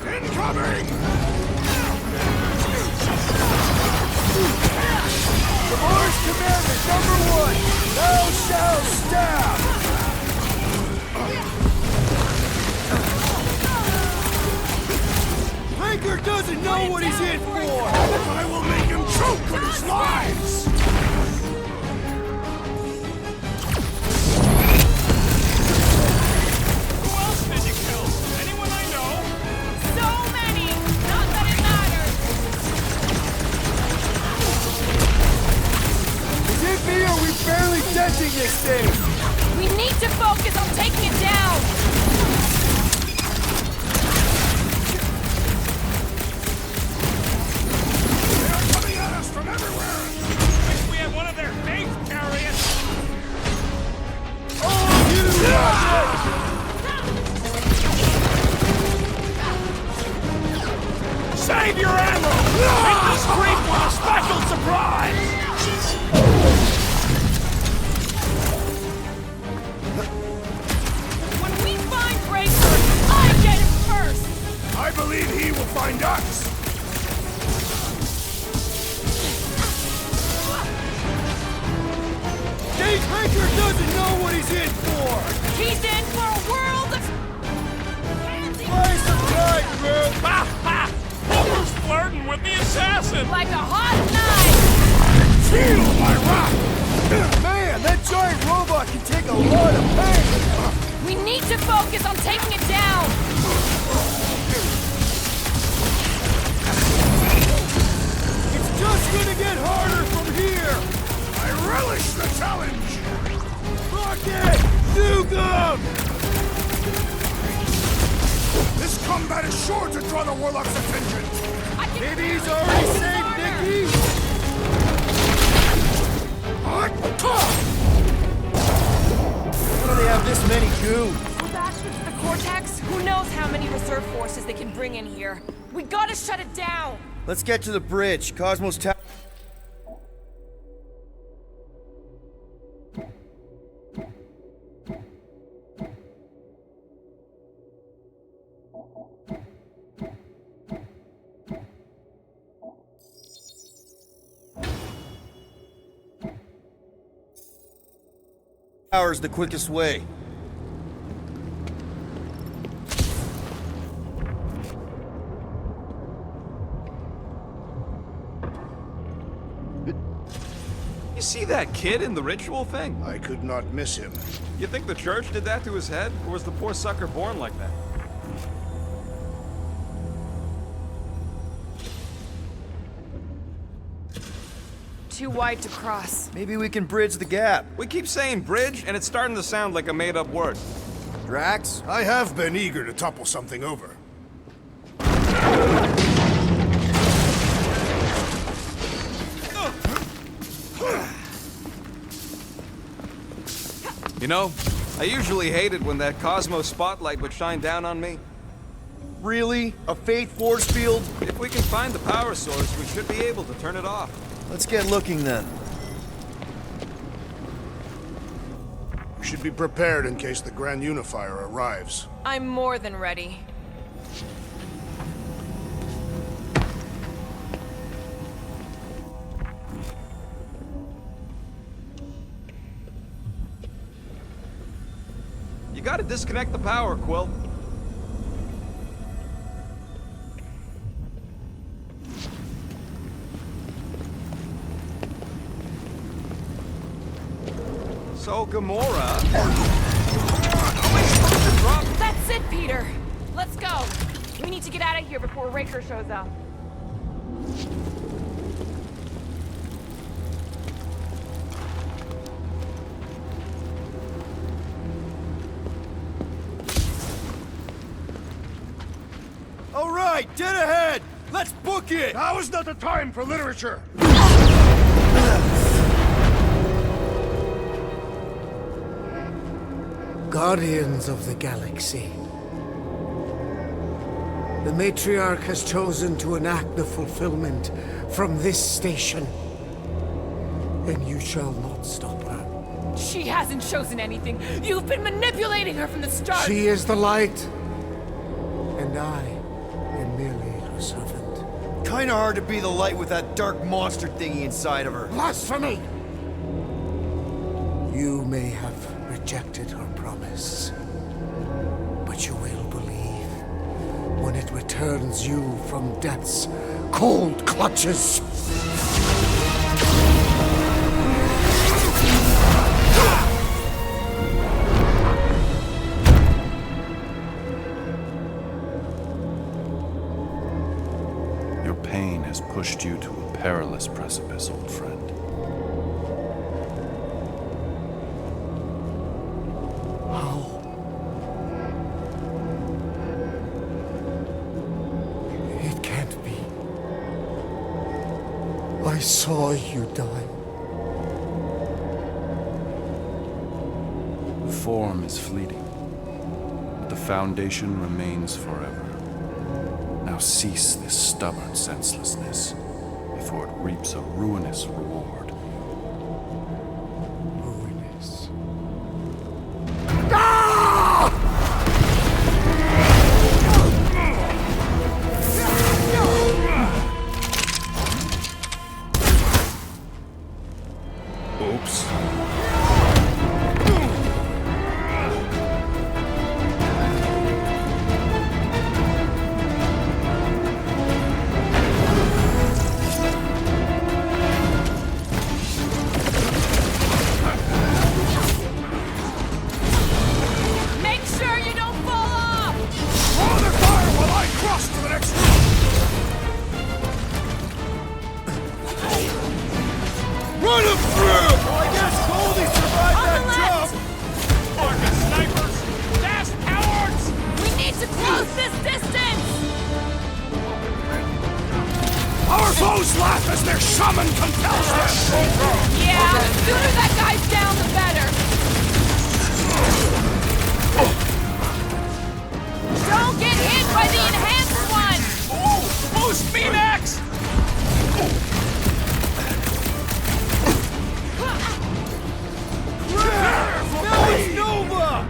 Speaker 6: Incoming!
Speaker 1: Gamora's commandment #1, thou shalt stab! Raker doesn't know what he's in for!
Speaker 6: I will make him choke with his lives!
Speaker 9: Who else did you kill? Anyone I know?
Speaker 4: So many! Not that it matters!
Speaker 1: Is it me or are we barely denting this thing?
Speaker 4: We need to focus on taking it down!
Speaker 6: Coming at us from everywhere!
Speaker 9: Wish we had one of their base carriers. Save your ammo! Hit this creep with a special surprise!
Speaker 4: When we find Raker, I get him first!
Speaker 6: I believe he will find us!
Speaker 1: Dave Raker doesn't know what he's in for!
Speaker 4: He's in for a world of...
Speaker 1: Slice of life, bro!
Speaker 9: Ha ha! Homer's flirting with the assassin!
Speaker 4: like a hot knife!
Speaker 6: Feel my wrath!
Speaker 1: Man, that giant robot can take a lot of pain!
Speaker 4: We need to focus on taking it down!
Speaker 1: It's just gonna get harder from here!
Speaker 6: I relish the challenge!
Speaker 1: Rocket! Nuke him!
Speaker 6: This combat is sure to draw the Warlock's attention!
Speaker 1: Maybe he's already saved Nikki? How do they have this many goons?
Speaker 4: With access to the Cortex, who knows how many reserve forces they can bring in here. We gotta shut it down!
Speaker 1: Let's get to the bridge. Cosmos Tower. Tower's the quickest way.
Speaker 3: You see that kid in the ritual thing?
Speaker 6: I could not miss him.
Speaker 3: You think the church did that to his head? Or was the poor sucker born like that?
Speaker 4: Too wide to cross.
Speaker 1: Maybe we can bridge the gap.
Speaker 3: We keep saying bridge, and it's starting to sound like a made-up word.
Speaker 1: Drax?
Speaker 6: I have been eager to topple something over.
Speaker 3: You know, I usually hated when that Cosmo spotlight would shine down on me.
Speaker 1: Really? A Fate force field?
Speaker 3: If we can find the power source, we should be able to turn it off.
Speaker 1: Let's get looking then.
Speaker 6: We should be prepared in case the Grand Unifier arrives.
Speaker 4: I'm more than ready.
Speaker 3: You gotta disconnect the power, Quill. So, Gamora...
Speaker 4: That's it, Peter! Let's go! We need to get out of here before Raker shows up.
Speaker 1: All right, dead ahead! Let's book it!
Speaker 6: Now is not the time for literature!
Speaker 10: Guardians of the Galaxy. The Matriarch has chosen to enact the fulfillment from this station. And you shall not stop her.
Speaker 4: She hasn't chosen anything. You've been manipulating her from the start.
Speaker 10: She is the light. And I am merely her servant.
Speaker 1: Kinda hard to be the light with that dark monster thingy inside of her.
Speaker 10: Blasphemy! You may have rejected her promise, but you will believe when it returns you from death's cold clutches.
Speaker 2: Your pain has pushed you to a perilous precipice, old friend.
Speaker 10: It can't be. I saw you die.
Speaker 2: Form is fleeting, but the foundation remains forever. Now cease this stubborn senselessness, before it reaps a ruinous reward.
Speaker 10: Ruinous.
Speaker 2: Oops.
Speaker 6: Brahmin compels us!
Speaker 4: Yeah, the sooner that guy's down, the better. Don't get hit by the enhanced one!
Speaker 9: Ooh! Boost me next!
Speaker 6: Now it's Nova!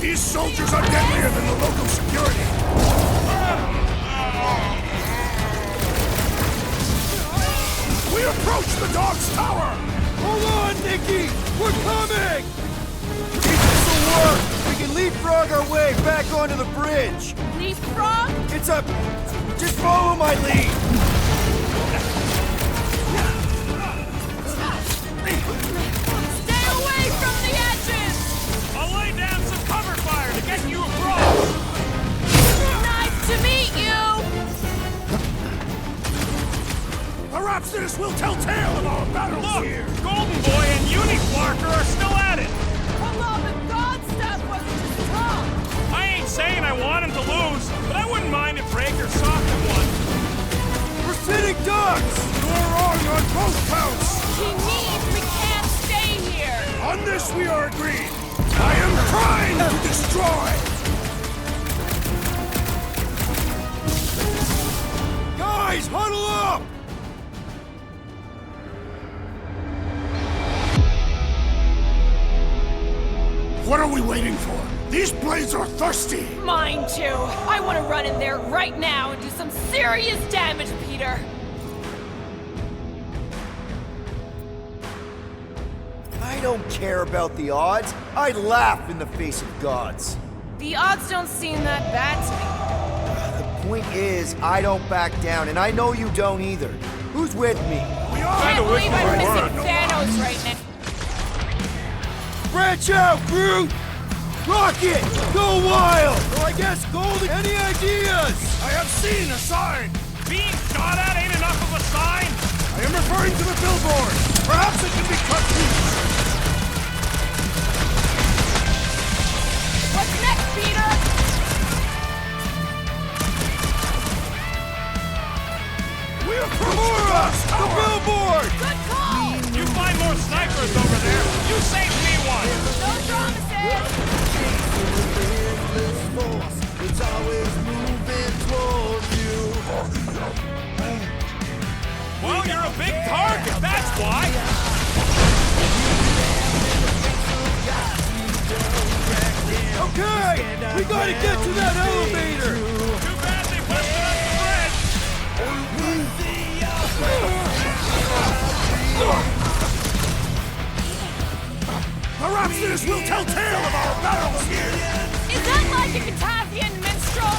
Speaker 6: These soldiers are deadlier than the local security. We approach the dog's tower!
Speaker 1: Hold on, Nikki! We're coming! If this'll work, we can leapfrog our way back onto the bridge.
Speaker 4: Leapfrog?
Speaker 1: It's a... Just follow my lead.
Speaker 4: Stay away from the edges!
Speaker 9: I'll lay down some cover fire to get you across!
Speaker 4: Nice to meet you!
Speaker 6: Perhaps this will tell tale of our battles
Speaker 9: Look!
Speaker 6: here!
Speaker 9: Golden Boy and Uniflarker are still at it!
Speaker 4: Although the god stuff wasn't just tough.
Speaker 9: I ain't saying I want him to lose, but I wouldn't mind if Raker softened one.
Speaker 1: We're sitting ducks!
Speaker 6: You're wrong on both counts!
Speaker 4: He means we can't stay here!
Speaker 6: On this we are agreed! I am trying to destroy!
Speaker 1: Guys, huddle up!
Speaker 6: What are we waiting for? These blades are thirsty!
Speaker 4: Mine too! I want to run in there right now and do some serious damage, Peter!
Speaker 1: I don't care about the odds. I laugh in the face of gods.
Speaker 4: The odds don't seem that bad to me.
Speaker 1: The point is, I don't back down, and I know you don't either. Who's with me?
Speaker 4: Can't believe I'm missing Thanos right now.
Speaker 1: Branch out, Groot! Rocket! Go wild! Or I guess Goldie, any ideas?
Speaker 6: I have seen a sign!
Speaker 9: Being shot at ain't enough of a sign!
Speaker 6: I am referring to the billboard! Perhaps it can be cut loose!
Speaker 4: What's next, Peter?
Speaker 6: We approach
Speaker 1: The billboard!
Speaker 4: Good call!
Speaker 9: You find more snipers over there! You save me one!
Speaker 4: No promises!
Speaker 9: Well, you're a big target, that's why!
Speaker 1: Okay! We gotta get to that elevator!
Speaker 9: Too bad they busted up the bridge!
Speaker 6: Perhaps this will tell tale of our battles here!
Speaker 4: Is that like a Katavian minstrel?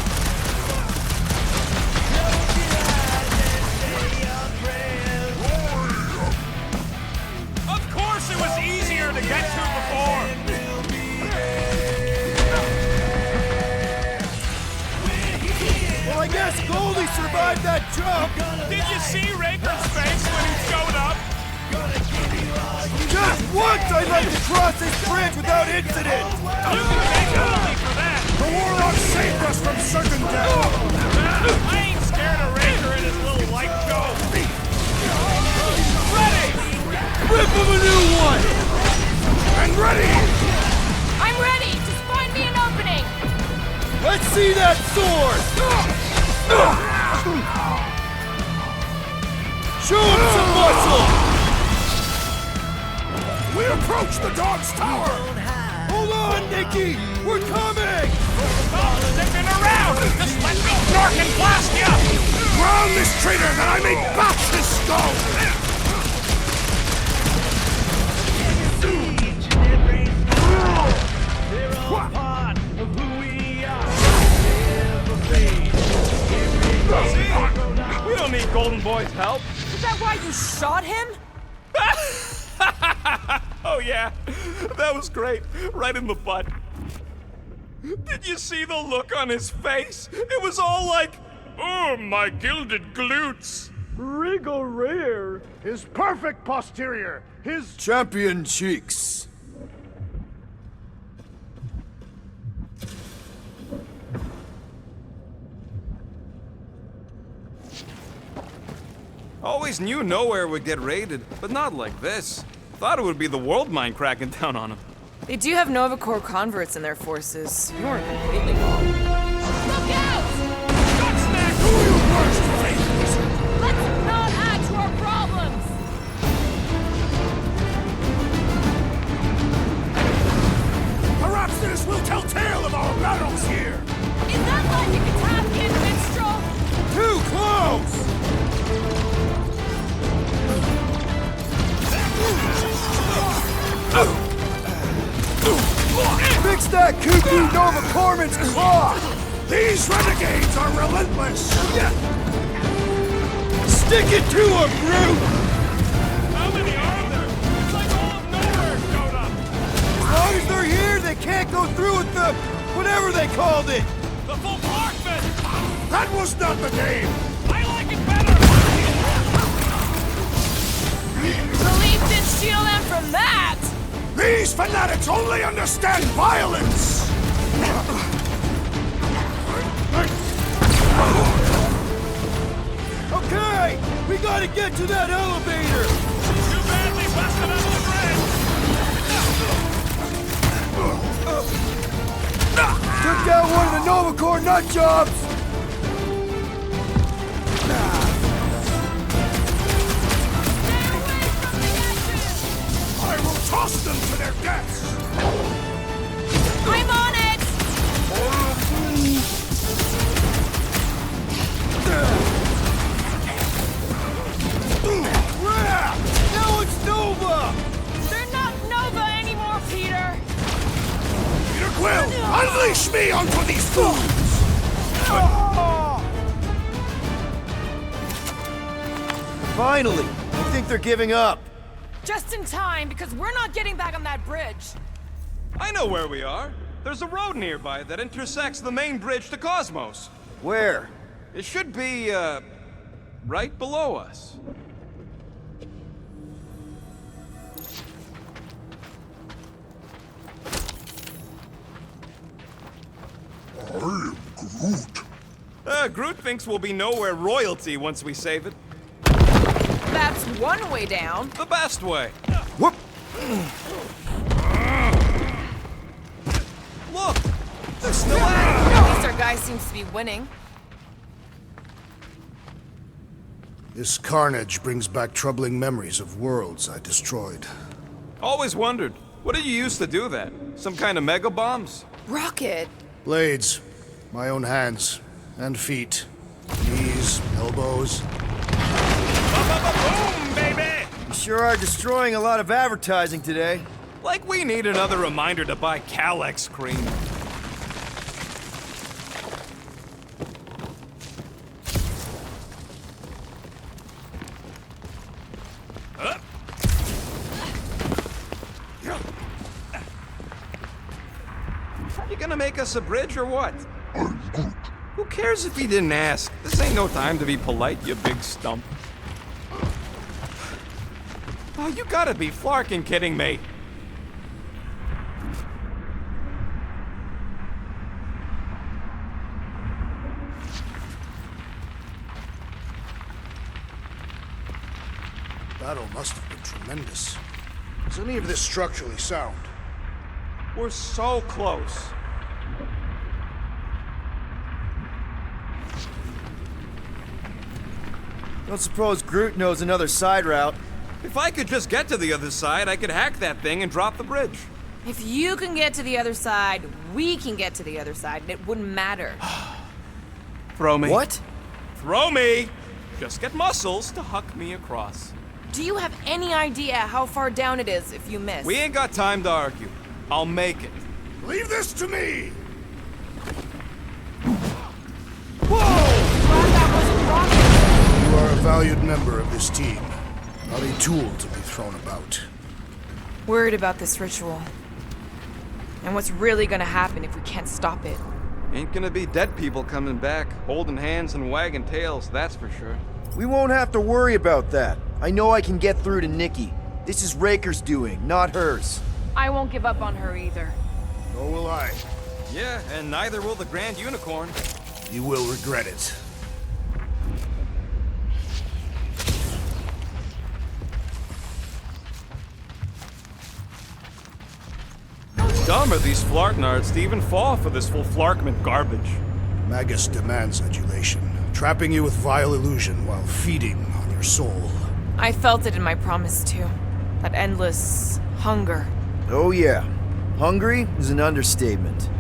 Speaker 9: Of course it was easier to get to before!
Speaker 1: Well, I guess Goldie survived that jump!
Speaker 9: Did you see Raker's face when he showed up?
Speaker 1: Just once I'd like to cross this bridge without incident!
Speaker 9: You can thank Goldie for that!
Speaker 6: The Warlock saved us from certain death!
Speaker 9: I ain't scared of Raker and his little light show! Ready!
Speaker 1: Rip him a new one!
Speaker 6: And ready!
Speaker 4: I'm ready! Just find me an opening!
Speaker 1: Let's see that sword! Show him some muscle!
Speaker 6: We approach the dog's tower!
Speaker 1: Hold on, Nikki! We're coming!
Speaker 9: Stop sticking around! Just let me snork and blast you!
Speaker 6: Ground this traitor that I may bash his skull!
Speaker 9: See? We don't need Golden Boy's help.
Speaker 4: Is that why you shot him?
Speaker 9: Oh yeah, that was great. Right in the butt. Did you see the look on his face? It was all like, oh, my gilded glutes.
Speaker 6: Regal rear, his perfect posterior, his
Speaker 1: Champion cheeks.
Speaker 3: Always knew nowhere would get raided, but not like this. Thought it would be the world mind cracking down on them.
Speaker 4: They do have Nova Corps converts in their forces. You weren't completely wrong. Look out!
Speaker 9: Gunsmack! Who you first, please?
Speaker 4: Let's not add to our problems!
Speaker 9: Perhaps this will tell tale of our battles here.
Speaker 4: Is that like a Katavian minstrel?
Speaker 9: Too close!
Speaker 1: Fix that cuckoo Nova Corpsman's claw!
Speaker 9: These renegades are relentless!
Speaker 1: Stick it to him, Groot!
Speaker 9: How many are there? It's like all of nowhere showed up!
Speaker 1: As long as they're here, they can't go through with the... whatever they called it!
Speaker 9: The full Clarkman! That was not the name! I like it better!
Speaker 4: Relief did shield them from that!
Speaker 9: These fanatics only understand violence!
Speaker 1: Okay! We gotta get to that elevator!
Speaker 9: Too badly busted out of the bridge!
Speaker 1: Took down one of the Nova Corps nut jobs!
Speaker 9: I will toss them to their deaths!
Speaker 4: I'm on it!
Speaker 1: Now it's Nova!
Speaker 4: They're not Nova anymore, Peter!
Speaker 9: Peter Quill, unleash me onto these fools!
Speaker 1: Finally! I think they're giving up.
Speaker 4: Just in time, because we're not getting back on that bridge.
Speaker 3: I know where we are. There's a road nearby that intersects the main bridge to Cosmos.
Speaker 1: Where?
Speaker 3: It should be, right below us.
Speaker 7: I am Groot.
Speaker 3: Groot thinks we'll be nowhere royalty once we save it.
Speaker 4: That's one way down.
Speaker 3: The best way.
Speaker 1: Whoop!
Speaker 3: Look! They're still at
Speaker 4: At least our guy seems to be winning.
Speaker 6: This carnage brings back troubling memories of worlds I destroyed.
Speaker 3: it. Always wondered, what did you use to do that? Some kind of mega bombs?
Speaker 4: Rocket?
Speaker 6: Blades. My own hands. And feet. Knees, elbows.
Speaker 9: Boom, baby!
Speaker 1: You sure are destroying a lot of advertising today.
Speaker 3: Like we need another reminder to buy Calex cream. You gonna make us a bridge or what?
Speaker 7: I'm Groot.
Speaker 3: Who cares if he didn't ask? This ain't no time to be polite, you big stump. Oh, you gotta be flarkin' kidding me.
Speaker 6: Battle must have been tremendous. Is any of this structurally sound?
Speaker 3: We're so close.
Speaker 1: Don't suppose Groot knows another side route.
Speaker 3: If I could just get to the other side, I could hack that thing and drop the bridge.
Speaker 4: If you can get to the other side, we can get to the other side, and it wouldn't matter.
Speaker 3: Throw me.
Speaker 1: What?
Speaker 3: Throw me! Just get muscles to huck me across.
Speaker 4: Do you have any idea how far down it is if you miss?
Speaker 3: We ain't got time to argue. I'll make it.
Speaker 9: Leave this to me!
Speaker 4: Glad that wasn't rocket.
Speaker 6: You are a valued member of this team. Not a tool to be thrown about.
Speaker 4: Worried about this ritual. And what's really gonna happen if we can't stop it.
Speaker 3: Ain't gonna be dead people coming back, holding hands and wagging tails, that's for sure.
Speaker 1: We won't have to worry about that. I know I can get through to Nikki. This is Raker's doing, not hers.
Speaker 4: I won't give up on her either.
Speaker 6: Nor will I.
Speaker 3: Yeah, and neither will the Grand Unicorn.
Speaker 6: You will regret it.
Speaker 3: dumb are these Flartnards to even fall for this full Flarkman garbage?
Speaker 6: Magus demands adulation, trapping you with vile illusion while feeding on your soul.
Speaker 4: I felt it in my promise too. That endless hunger.
Speaker 1: Oh yeah, hungry is an understatement.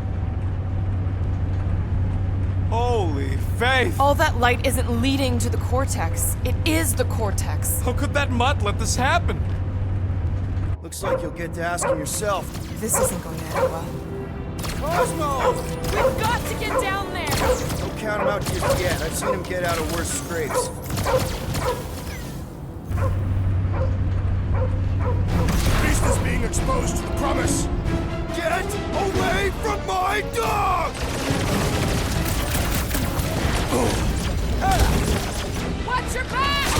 Speaker 3: Holy faith!
Speaker 4: All that light isn't leading to the Cortex. It is the Cortex.
Speaker 3: How could that mutt let this happen?
Speaker 1: Looks like you'll get to asking yourself.
Speaker 4: This isn't going to end well.
Speaker 1: Cosmo!
Speaker 4: We've got to get down there!
Speaker 1: Don't count him out just yet. I've seen him get out of worse scrapes.
Speaker 6: The beast is being exposed to the promise.
Speaker 1: Get away from my dog!
Speaker 4: Watch your back!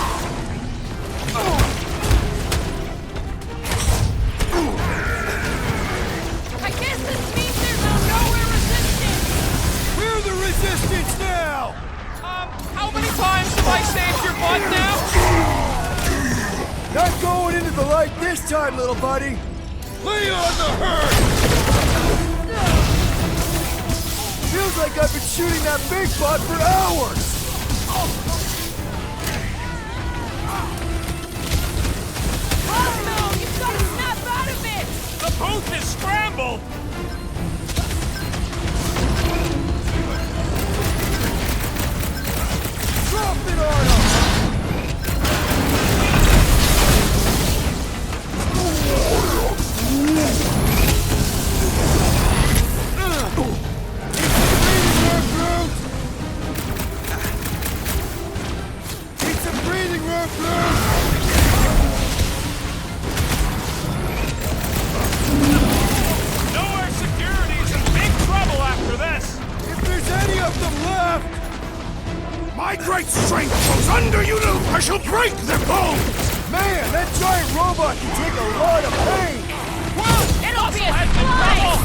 Speaker 4: I guess this means there's no nowhere resistance!
Speaker 1: We're the resistance now!
Speaker 3: How many times have I saved your butt now?
Speaker 1: Not going into the light this time, little buddy! Lay on the herd! Feels like I've been shooting that big butt for hours!
Speaker 4: Cosmo, you've got to snap out of it!
Speaker 9: The booth is scrambled!
Speaker 1: Drop it on him!
Speaker 9: Nowhere Security's in big trouble after this!
Speaker 1: If there's any of them left!
Speaker 6: My great strength goes under you, Luke! I shall break their bones!
Speaker 1: Man, that giant robot can take a lot of pain!
Speaker 4: It'll be a
Speaker 9: Has been
Speaker 4: surprise!
Speaker 9: trouble!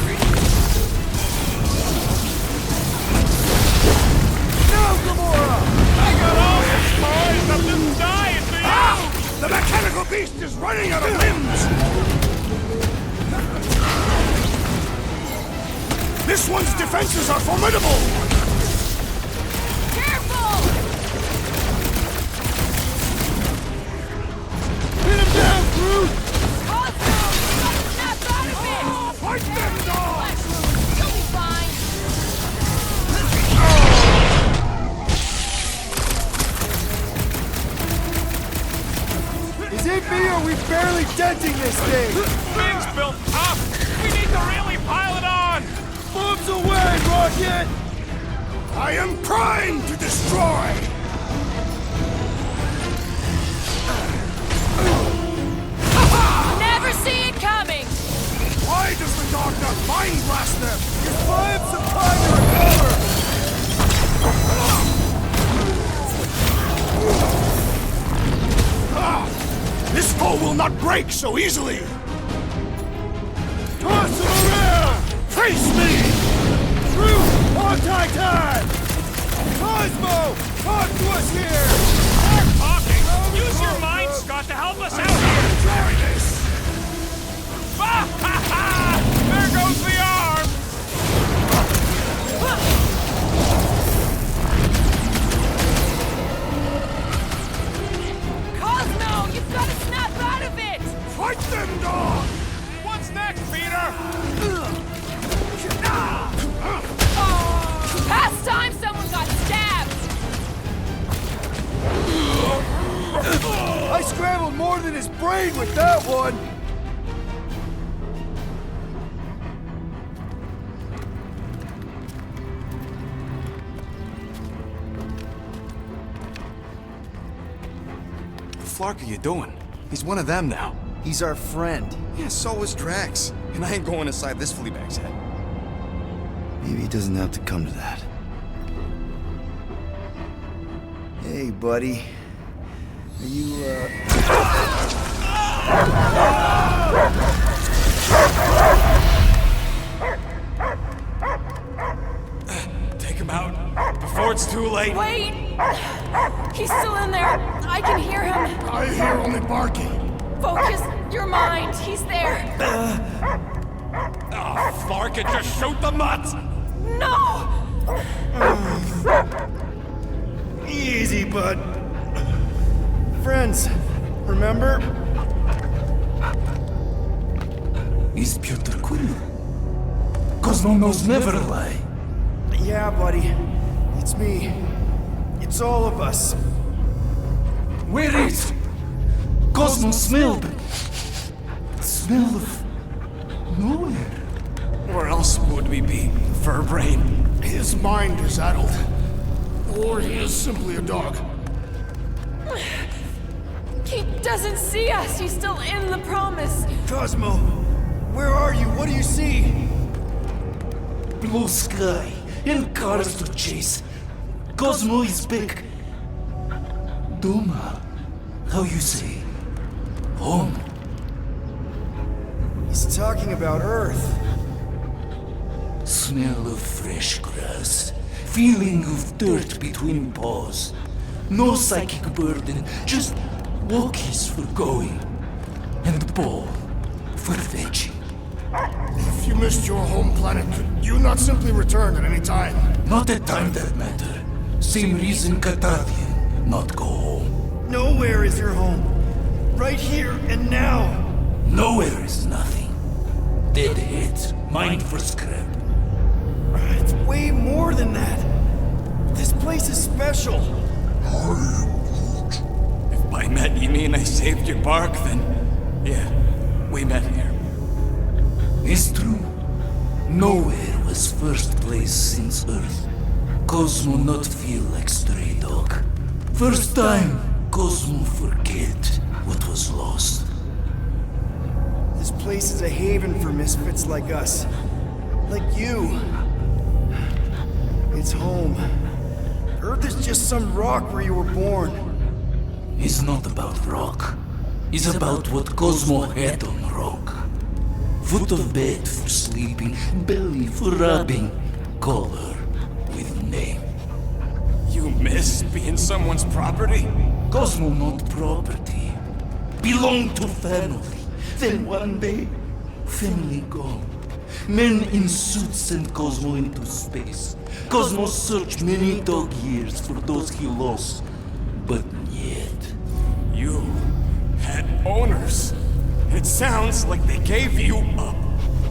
Speaker 1: Now, Gamora!
Speaker 9: I got all this toys, I'm just dying for you!
Speaker 6: Ah! The mechanical beast is running out of limbs! This one's defenses are formidable!
Speaker 4: Careful!
Speaker 1: Hit him down, Groot!
Speaker 4: Cosmo, you've got to snap out of it!
Speaker 6: Fight them, dog!
Speaker 4: You'll be fine!
Speaker 1: Is it me or are we barely denting this thing?
Speaker 9: Thing's built up! We need to really pile it on!
Speaker 1: Bombs away, Rocket!
Speaker 6: I am primed to destroy!
Speaker 4: Never see it coming!
Speaker 6: Why does the dog not mind blast them?
Speaker 1: Just buy him some time to recover!
Speaker 6: This foe will not break so easily!
Speaker 1: Toss him around!
Speaker 6: Face me!
Speaker 1: Groot, on time! Cosmo, talk to us here!
Speaker 9: Start talking! Use your mind, Scott, to help us out here!
Speaker 6: Try this!
Speaker 9: Ha ha ha! There goes the arm!
Speaker 4: Cosmo, you've got to snap out of it!
Speaker 6: Fight them, dog!
Speaker 9: What's next, Peter?
Speaker 4: Past time someone got stabbed!
Speaker 1: I scrambled more than his brain with that one!
Speaker 3: What the flark are you doing? He's one of them now.
Speaker 1: He's our friend.
Speaker 3: Yeah, so is Drax. And I ain't going inside this fleabag's head.
Speaker 1: Maybe it doesn't have to come to that. Hey, buddy. Are you,
Speaker 3: Take him out before it's too late.
Speaker 4: Wait! He's still in there! I can hear him!
Speaker 6: I hear only barking.
Speaker 4: Focus your mind! He's there!
Speaker 3: Oh,
Speaker 9: Flark, and just shoot the mutts!
Speaker 4: No!
Speaker 1: Easy, bud. Friends, remember?
Speaker 11: Is Peter Quill? Cosmo knows never lie.
Speaker 1: Yeah, buddy. It's me. It's all of us.
Speaker 11: Where is Cosmo smelled? Smell of nowhere.
Speaker 9: Where else would we be, Furbrain?
Speaker 6: His mind is addled. Or he is simply a dog.
Speaker 4: He doesn't see us. He's still in the promise.
Speaker 1: Cosmo, where are you? What do you see?
Speaker 11: Blue sky and cars to chase. Cosmo is back. Doma, how you say? Home.
Speaker 1: He's talking about Earth.
Speaker 11: Smell of fresh grass. Feeling of dirt between paws. No psychic burden, just walkies for going. And ball for fetching.
Speaker 6: If you missed your home planet, could you not simply return at any time?
Speaker 11: Not at time that matter. Same reason Catadian not go home.
Speaker 1: Nowhere is your home. Right here and now.
Speaker 11: Nowhere is nothing. Dead heads, mind for scrap.
Speaker 1: It's way more than that. This place is special.
Speaker 9: If by met you mean I saved your bark, then yeah, we met here.
Speaker 11: It's true. Nowhere was first place since Earth. Cosmo not feel like stray dog. First time, Cosmo forget what was lost.
Speaker 1: This place is a haven for misfits like us. Like you. It's home. Earth is just some rock where you were born.
Speaker 11: It's not about rock. It's about what Cosmo had on rock. Foot of bed for sleeping, belly for rubbing, color with name.
Speaker 9: You miss being someone's property?
Speaker 11: Cosmo not property. Belong to family. Then one day, family gone. Men in suits send Cosmo into space. Cosmo searched many dog years for those he lost. But yet...
Speaker 9: You had owners. It sounds like they gave you up.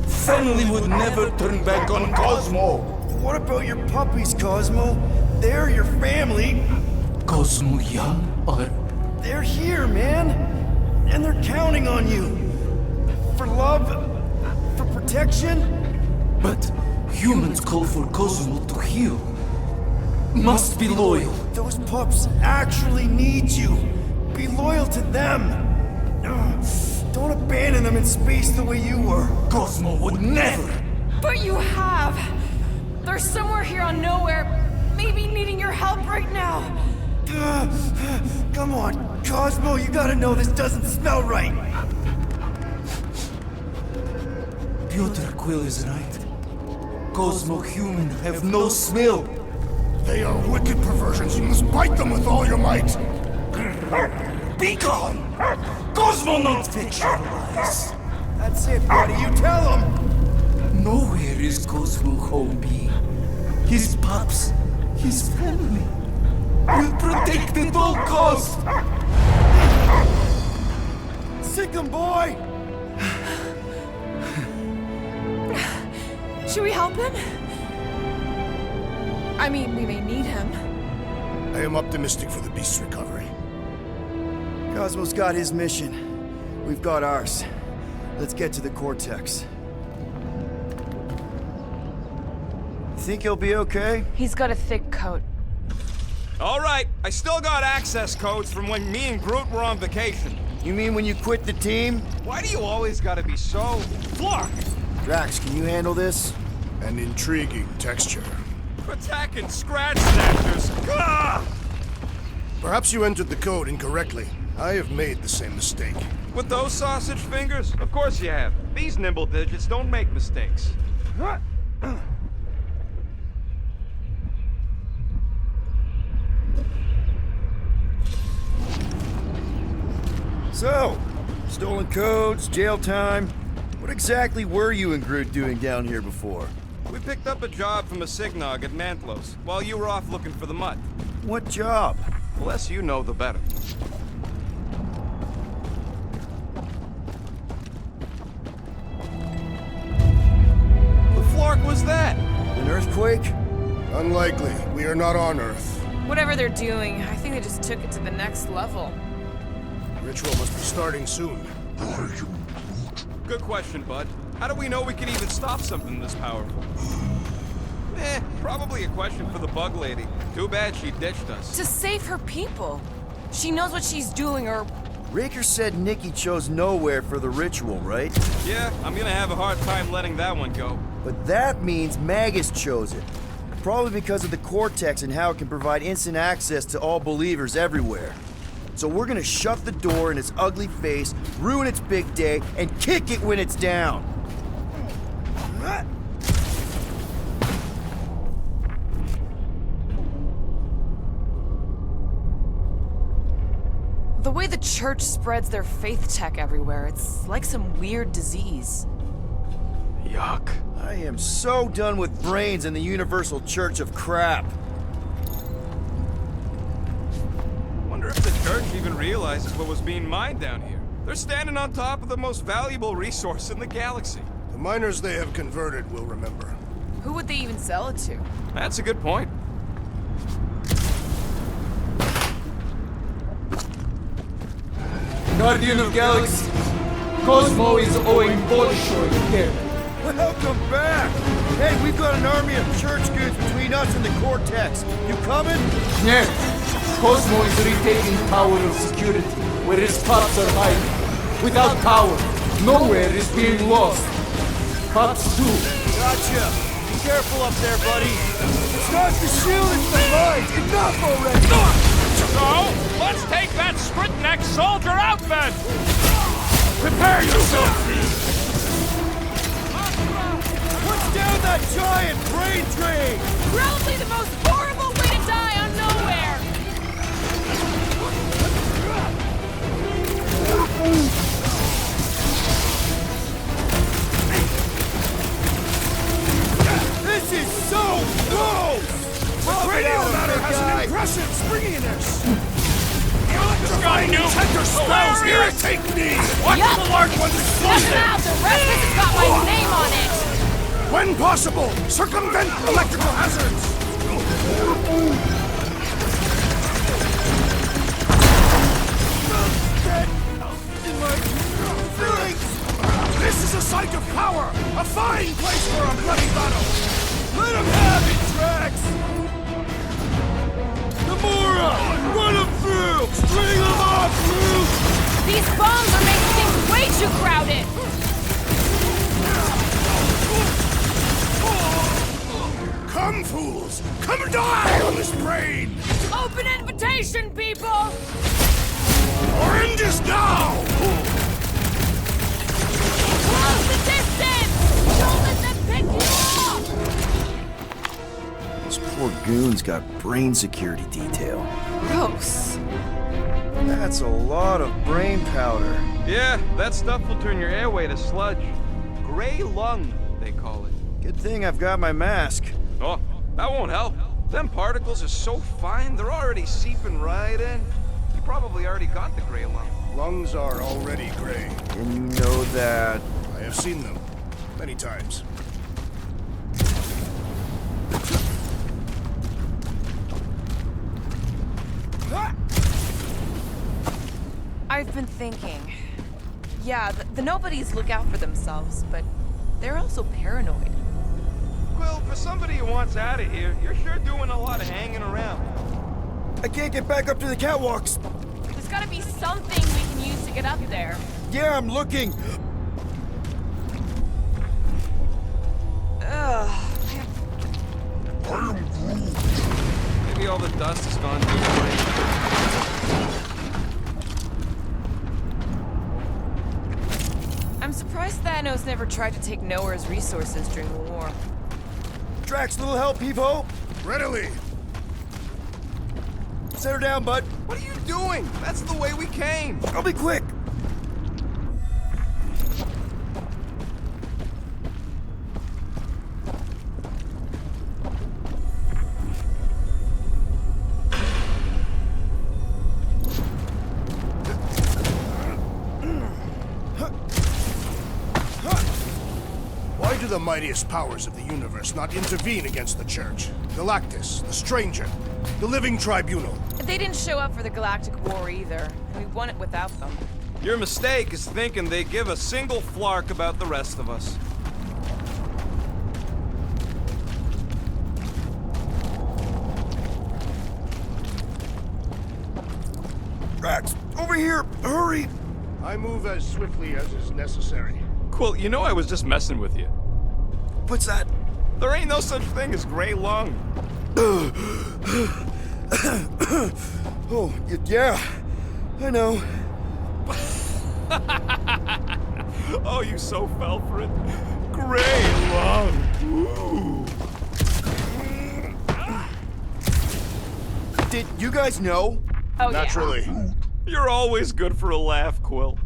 Speaker 11: Family would never turn back on Cosmo.
Speaker 1: What about your puppies, Cosmo? They're your family.
Speaker 11: Cosmo young or...
Speaker 1: They're here, man. And they're counting on you. For love, for protection.
Speaker 11: But humans call for Cosmo to heal. Must be loyal.
Speaker 1: Those pups actually need you. Be loyal to them. Don't abandon them in space the way you were.
Speaker 11: Cosmo would never.
Speaker 4: But you have. They're somewhere here on Nowhere, maybe needing your help right now.
Speaker 1: Come on, Cosmo, you gotta know this doesn't smell right.
Speaker 11: Peter Quill is right. Cosmo human have no smell.
Speaker 6: They are wicked perversions. You must bite them with all your might.
Speaker 11: Be gone! Cosmo not fetch your lies.
Speaker 1: That's it, buddy. You tell him.
Speaker 11: Nowhere is Cosmo home be. His pups, his family, will protect at all cost.
Speaker 1: Sick 'em, boy.
Speaker 4: Should we help him? I mean, we may need him.
Speaker 6: I am optimistic for the beast's recovery.
Speaker 1: Cosmo's got his mission. We've got ours. Let's get to the Cortex. Think he'll be okay?
Speaker 4: He's got a thick coat.
Speaker 3: All right, I still got access codes from when me and Groot were on vacation.
Speaker 1: You mean when you quit the team?
Speaker 3: Why do you always gotta be so... Flark!
Speaker 1: Drax, can you handle this?
Speaker 6: An intriguing texture.
Speaker 3: Attacking scratch snatchers! Gah!
Speaker 6: Perhaps you entered the code incorrectly. I have made the same mistake.
Speaker 3: With those sausage fingers? Of course you have. These nimble digits don't make mistakes.
Speaker 1: So, stolen codes, jail time. What What exactly were you and Groot doing down here before?
Speaker 3: We picked up a job from a Signog at Mantlos, while you were off looking for the mud.
Speaker 1: What job?
Speaker 3: The less you know, the better. The Flark was that?
Speaker 1: An earthquake?
Speaker 6: Unlikely. We are not on Earth.
Speaker 4: Whatever they're doing, I think they just took it to the next level.
Speaker 6: Ritual must be starting soon.
Speaker 3: Good question, bud. How do we know we can even stop something this powerful? Probably a question for the bug lady. Too bad she ditched us.
Speaker 4: To save her people. She knows what she's doing, or...
Speaker 1: Raker said Nikki chose nowhere for the ritual, right?
Speaker 3: Yeah, I'm gonna have a hard time letting that one go.
Speaker 1: But that means Magus chose it. Probably because of the Cortex and how it can provide instant access to all believers everywhere. So we're gonna shut the door in its ugly face, ruin its big day, and kick it when it's down.
Speaker 4: The way the church spreads their faith tech everywhere, it's like some weird disease.
Speaker 3: Yuck.
Speaker 1: I am so done with brains and the Universal Church of crap.
Speaker 3: Wonder if the church even realizes what was being mined down here. They're standing on top of the most valuable resource in the galaxy.
Speaker 6: The miners they have converted will remember.
Speaker 4: Who would they even sell it to?
Speaker 3: That's a good point.
Speaker 11: Guardian of Galaxies, Cosmo is owing Bolshoi again.
Speaker 1: Welcome back! Hey, we've got an army of church goons between us and the Cortex. You coming?
Speaker 11: Yes, Cosmo is retaking power of security, where his pups are hiding. Without power, nowhere is being lost. Pups too.
Speaker 1: Gotcha! Be careful up there, buddy! It's not the shield, it's the mind! Enough already!
Speaker 9: So, let's take that sprint-neck soldier out then! Prepare yourself!
Speaker 1: What's down that giant brain drain?
Speaker 4: Probably the most horrible way to die on nowhere!
Speaker 1: This is so close!
Speaker 6: The radio matter has an impressive springiness!
Speaker 9: This guy knew!
Speaker 6: Detector spells irritate me!
Speaker 9: Watch the large one's
Speaker 4: Shut
Speaker 9: explosive!
Speaker 4: out! The rest of it's got my name on it!
Speaker 6: When possible, circumvent electrical hazards! This is a site of power! A fine place for a bloody battle!
Speaker 1: Let him have it, Drax! Gamora! Run him through! String him off, Groot!
Speaker 4: These bombs are making things way too crowded!
Speaker 6: Come, fools! Come and die on this brain!
Speaker 4: Open invitation, people!
Speaker 6: Our end is now!
Speaker 4: Close the distance! Don't let them pick you off!
Speaker 1: This poor goon's got brain security detail.
Speaker 4: Gross.
Speaker 1: That's a lot of brain powder.
Speaker 3: Yeah, that stuff will turn your airway to sludge. Gray lung, they call it.
Speaker 1: Good thing I've got my mask.
Speaker 3: Oh, that won't help. Them particles are so fine, they're already seeping right in. You probably already got the gray lung.
Speaker 6: Lungs are already gray.
Speaker 1: And you know that...
Speaker 6: I have seen them. Many times.
Speaker 4: I've been thinking. Yeah, the nobodies look out for themselves, but they're also paranoid.
Speaker 3: Quill, for somebody who wants out of here, you're sure doing a lot of hanging around.
Speaker 1: I can't get back up to the catwalks.
Speaker 4: There's gotta be something we can use to get up there.
Speaker 1: Yeah, I'm looking.
Speaker 4: Ugh.
Speaker 3: Maybe all the dust has gone through the brain.
Speaker 4: I'm surprised Thanos never tried to take Nowhere's resources during the war.
Speaker 1: Drax, little help, Peepo?
Speaker 6: Readily!
Speaker 1: Set her down, bud.
Speaker 3: What are you doing? That's the way we came.
Speaker 1: I'll be quick.
Speaker 6: do the mightiest powers of the universe not intervene against the Church? Galactus, the Stranger, the Living Tribunal.
Speaker 4: They didn't show up for the Galactic War either, and we won it without them.
Speaker 3: Your mistake is thinking they give a single flark about the rest of us.
Speaker 1: Rax, over here! Hurry!
Speaker 6: I move as swiftly as is necessary.
Speaker 3: Quill, you know I was just messing with you.
Speaker 1: What's that?
Speaker 3: There ain't no such thing as gray lung.
Speaker 1: Oh, yeah. I know.
Speaker 3: Oh, you so fell for it. Gray lung. Ooh.
Speaker 1: Did you guys know?
Speaker 4: Oh,
Speaker 6: Naturally.
Speaker 4: yeah.
Speaker 3: You're always good for a laugh, Quill.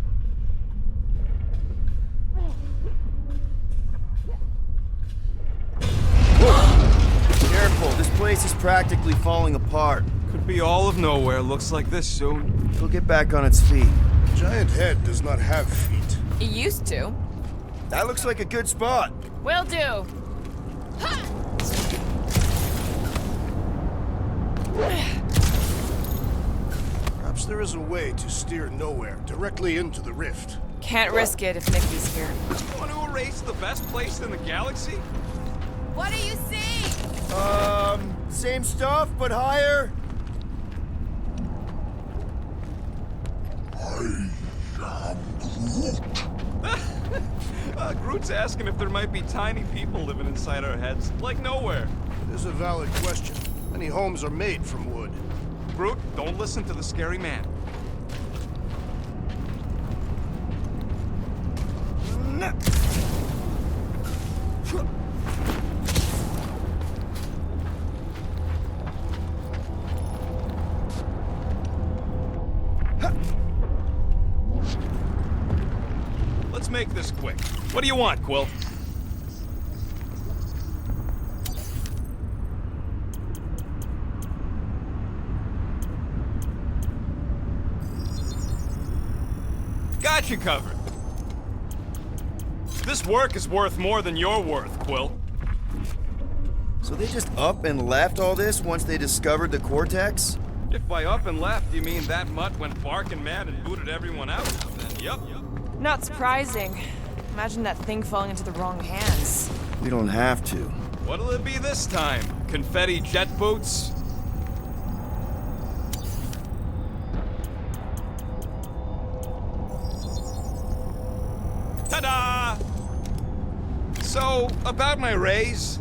Speaker 1: Careful, this place is practically falling apart.
Speaker 3: Could be all of nowhere. Looks like this soon.
Speaker 1: It'll get back on its feet.
Speaker 6: Giant head does not have feet.
Speaker 4: It used to.
Speaker 1: That looks like a good spot.
Speaker 4: Will do.
Speaker 6: Perhaps there is a way to steer nowhere, directly into the rift.
Speaker 4: Can't risk it if Mickey's here.
Speaker 3: Want to erase the best place in the galaxy?
Speaker 4: What do you see?
Speaker 1: Same stuff, but higher.
Speaker 3: Groot's asking if there might be tiny people living inside our heads, like nowhere.
Speaker 6: It is a valid question. Many homes are made from wood.
Speaker 3: Groot, don't listen to the scary man. Let's make this quick. What do you want, Quill? Got you covered. This work is worth more than you're worth, Quill.
Speaker 1: So they just up and left all this once they discovered the Cortex?
Speaker 3: If by up and left you mean that mutt went barking mad and booted everyone out, then yup.
Speaker 4: Not surprising. Imagine that thing falling into the wrong hands.
Speaker 1: We don't have to.
Speaker 3: What'll it be this time? Confetti jet boots? Ta-da! So, about my raise.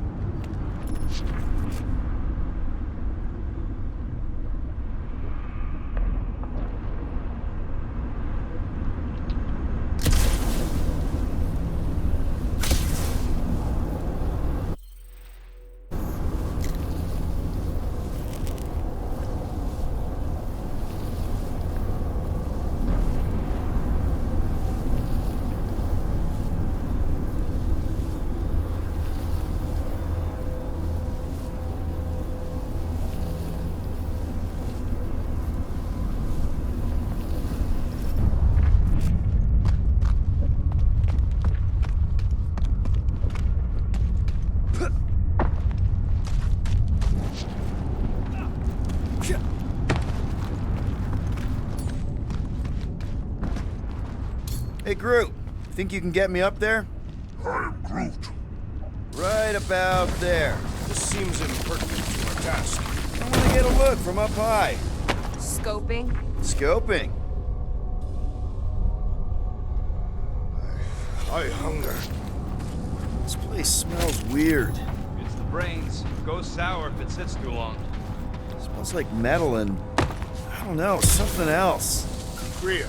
Speaker 1: Hey, Groot. Think you can get me up there?
Speaker 7: I am Groot.
Speaker 1: Right about there.
Speaker 6: This seems impertinent to our task.
Speaker 1: I want to get a look from up high.
Speaker 4: Scoping?
Speaker 1: Scoping.
Speaker 6: I hunger.
Speaker 1: This place smells weird.
Speaker 3: It's the brains. Goes sour if it sits too long.
Speaker 1: Smells like metal and, I don't know, something else.
Speaker 6: Kriya,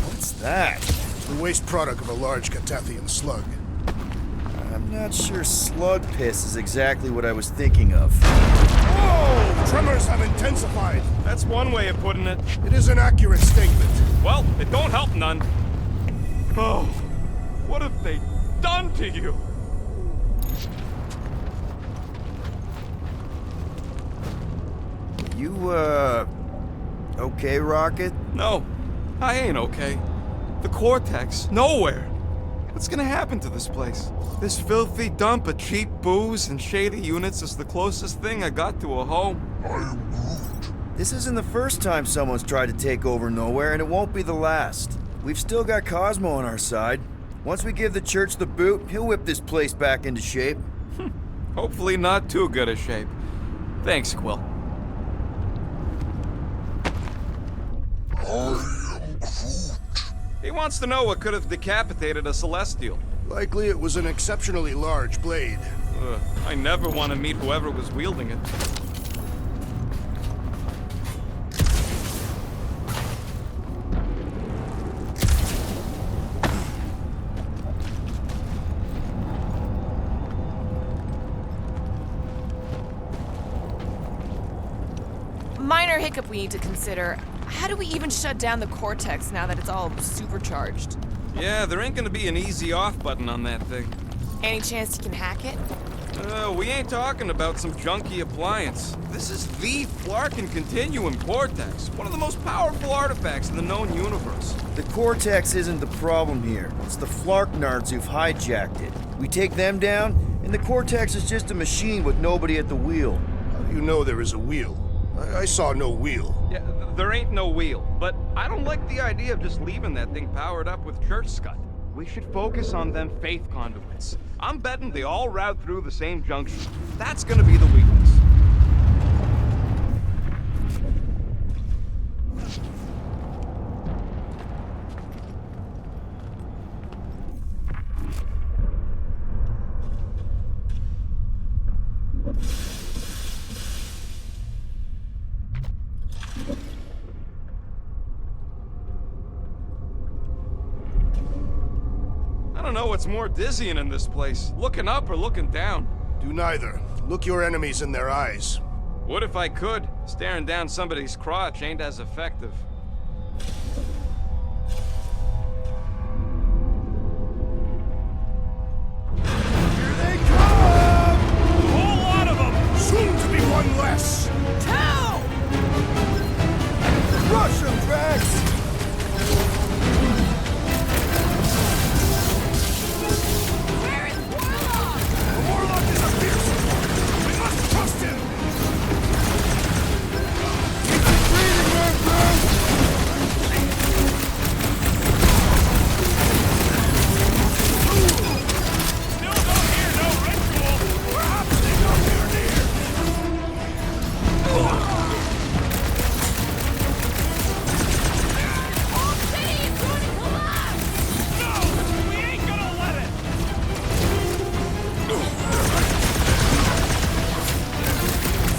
Speaker 1: What's that?
Speaker 6: the waste product of a large Catathian slug.
Speaker 1: I'm not sure slug piss is exactly what I was thinking of.
Speaker 6: Oh! Tremors have intensified.
Speaker 3: That's one way of putting it.
Speaker 6: It is an accurate statement.
Speaker 3: Well, it don't help none. Oh, what have they done to you?
Speaker 1: You, okay, Rocket?
Speaker 3: No, I ain't okay. The Cortex, nowhere. What's gonna happen to this place? This filthy dump of cheap booze and shady units is the closest thing I got to a home.
Speaker 1: This isn't the first time someone's tried to take over Nowhere, and it won't be the last. We've still got Cosmo on our side. Once we give the church the boot, he'll whip this place back into shape.
Speaker 3: Hopefully not too good a shape. Thanks, Quill. He wants to know what could have decapitated a Celestial.
Speaker 6: Likely it was an exceptionally large blade.
Speaker 3: I never want to meet whoever was wielding it.
Speaker 4: Minor hiccup we need to consider. How do we even shut down the Cortex now that it's all supercharged?
Speaker 3: Yeah, there ain't gonna be an easy off button on that thing.
Speaker 4: Any chance you can hack it?
Speaker 3: We ain't talking about some junky appliance. This is the Flarkin Continuum Cortex, one of the most powerful artifacts in the known universe.
Speaker 1: The Cortex isn't the problem here. It's the Flarknards who've hijacked it. We take them down, and the Cortex is just a machine with nobody at the wheel.
Speaker 6: How do you know there is a wheel? I saw no wheel.
Speaker 3: Yeah, there ain't no wheel, but I don't like the idea of just leaving that thing powered up with church scud. We should focus on them faith conduits. I'm betting they all route through the same junction. That's gonna be the weakness. I don't know what's more dizzying in this place, looking up or looking down.
Speaker 6: Do neither. Look your enemies in their eyes.
Speaker 3: What if I could? Staring down somebody's crotch ain't as effective.
Speaker 6: Here they come!
Speaker 9: A whole lot of them!
Speaker 6: Soon to be one less!
Speaker 4: Tau!
Speaker 1: Rush them, Drax!
Speaker 4: Where is Warlock?
Speaker 6: The Warlock is a fearsome! We must trust him!
Speaker 9: Still don't hear no ritual!
Speaker 6: We're happening up here near!
Speaker 4: Whole city is going to collapse!
Speaker 9: No! We ain't gonna let it!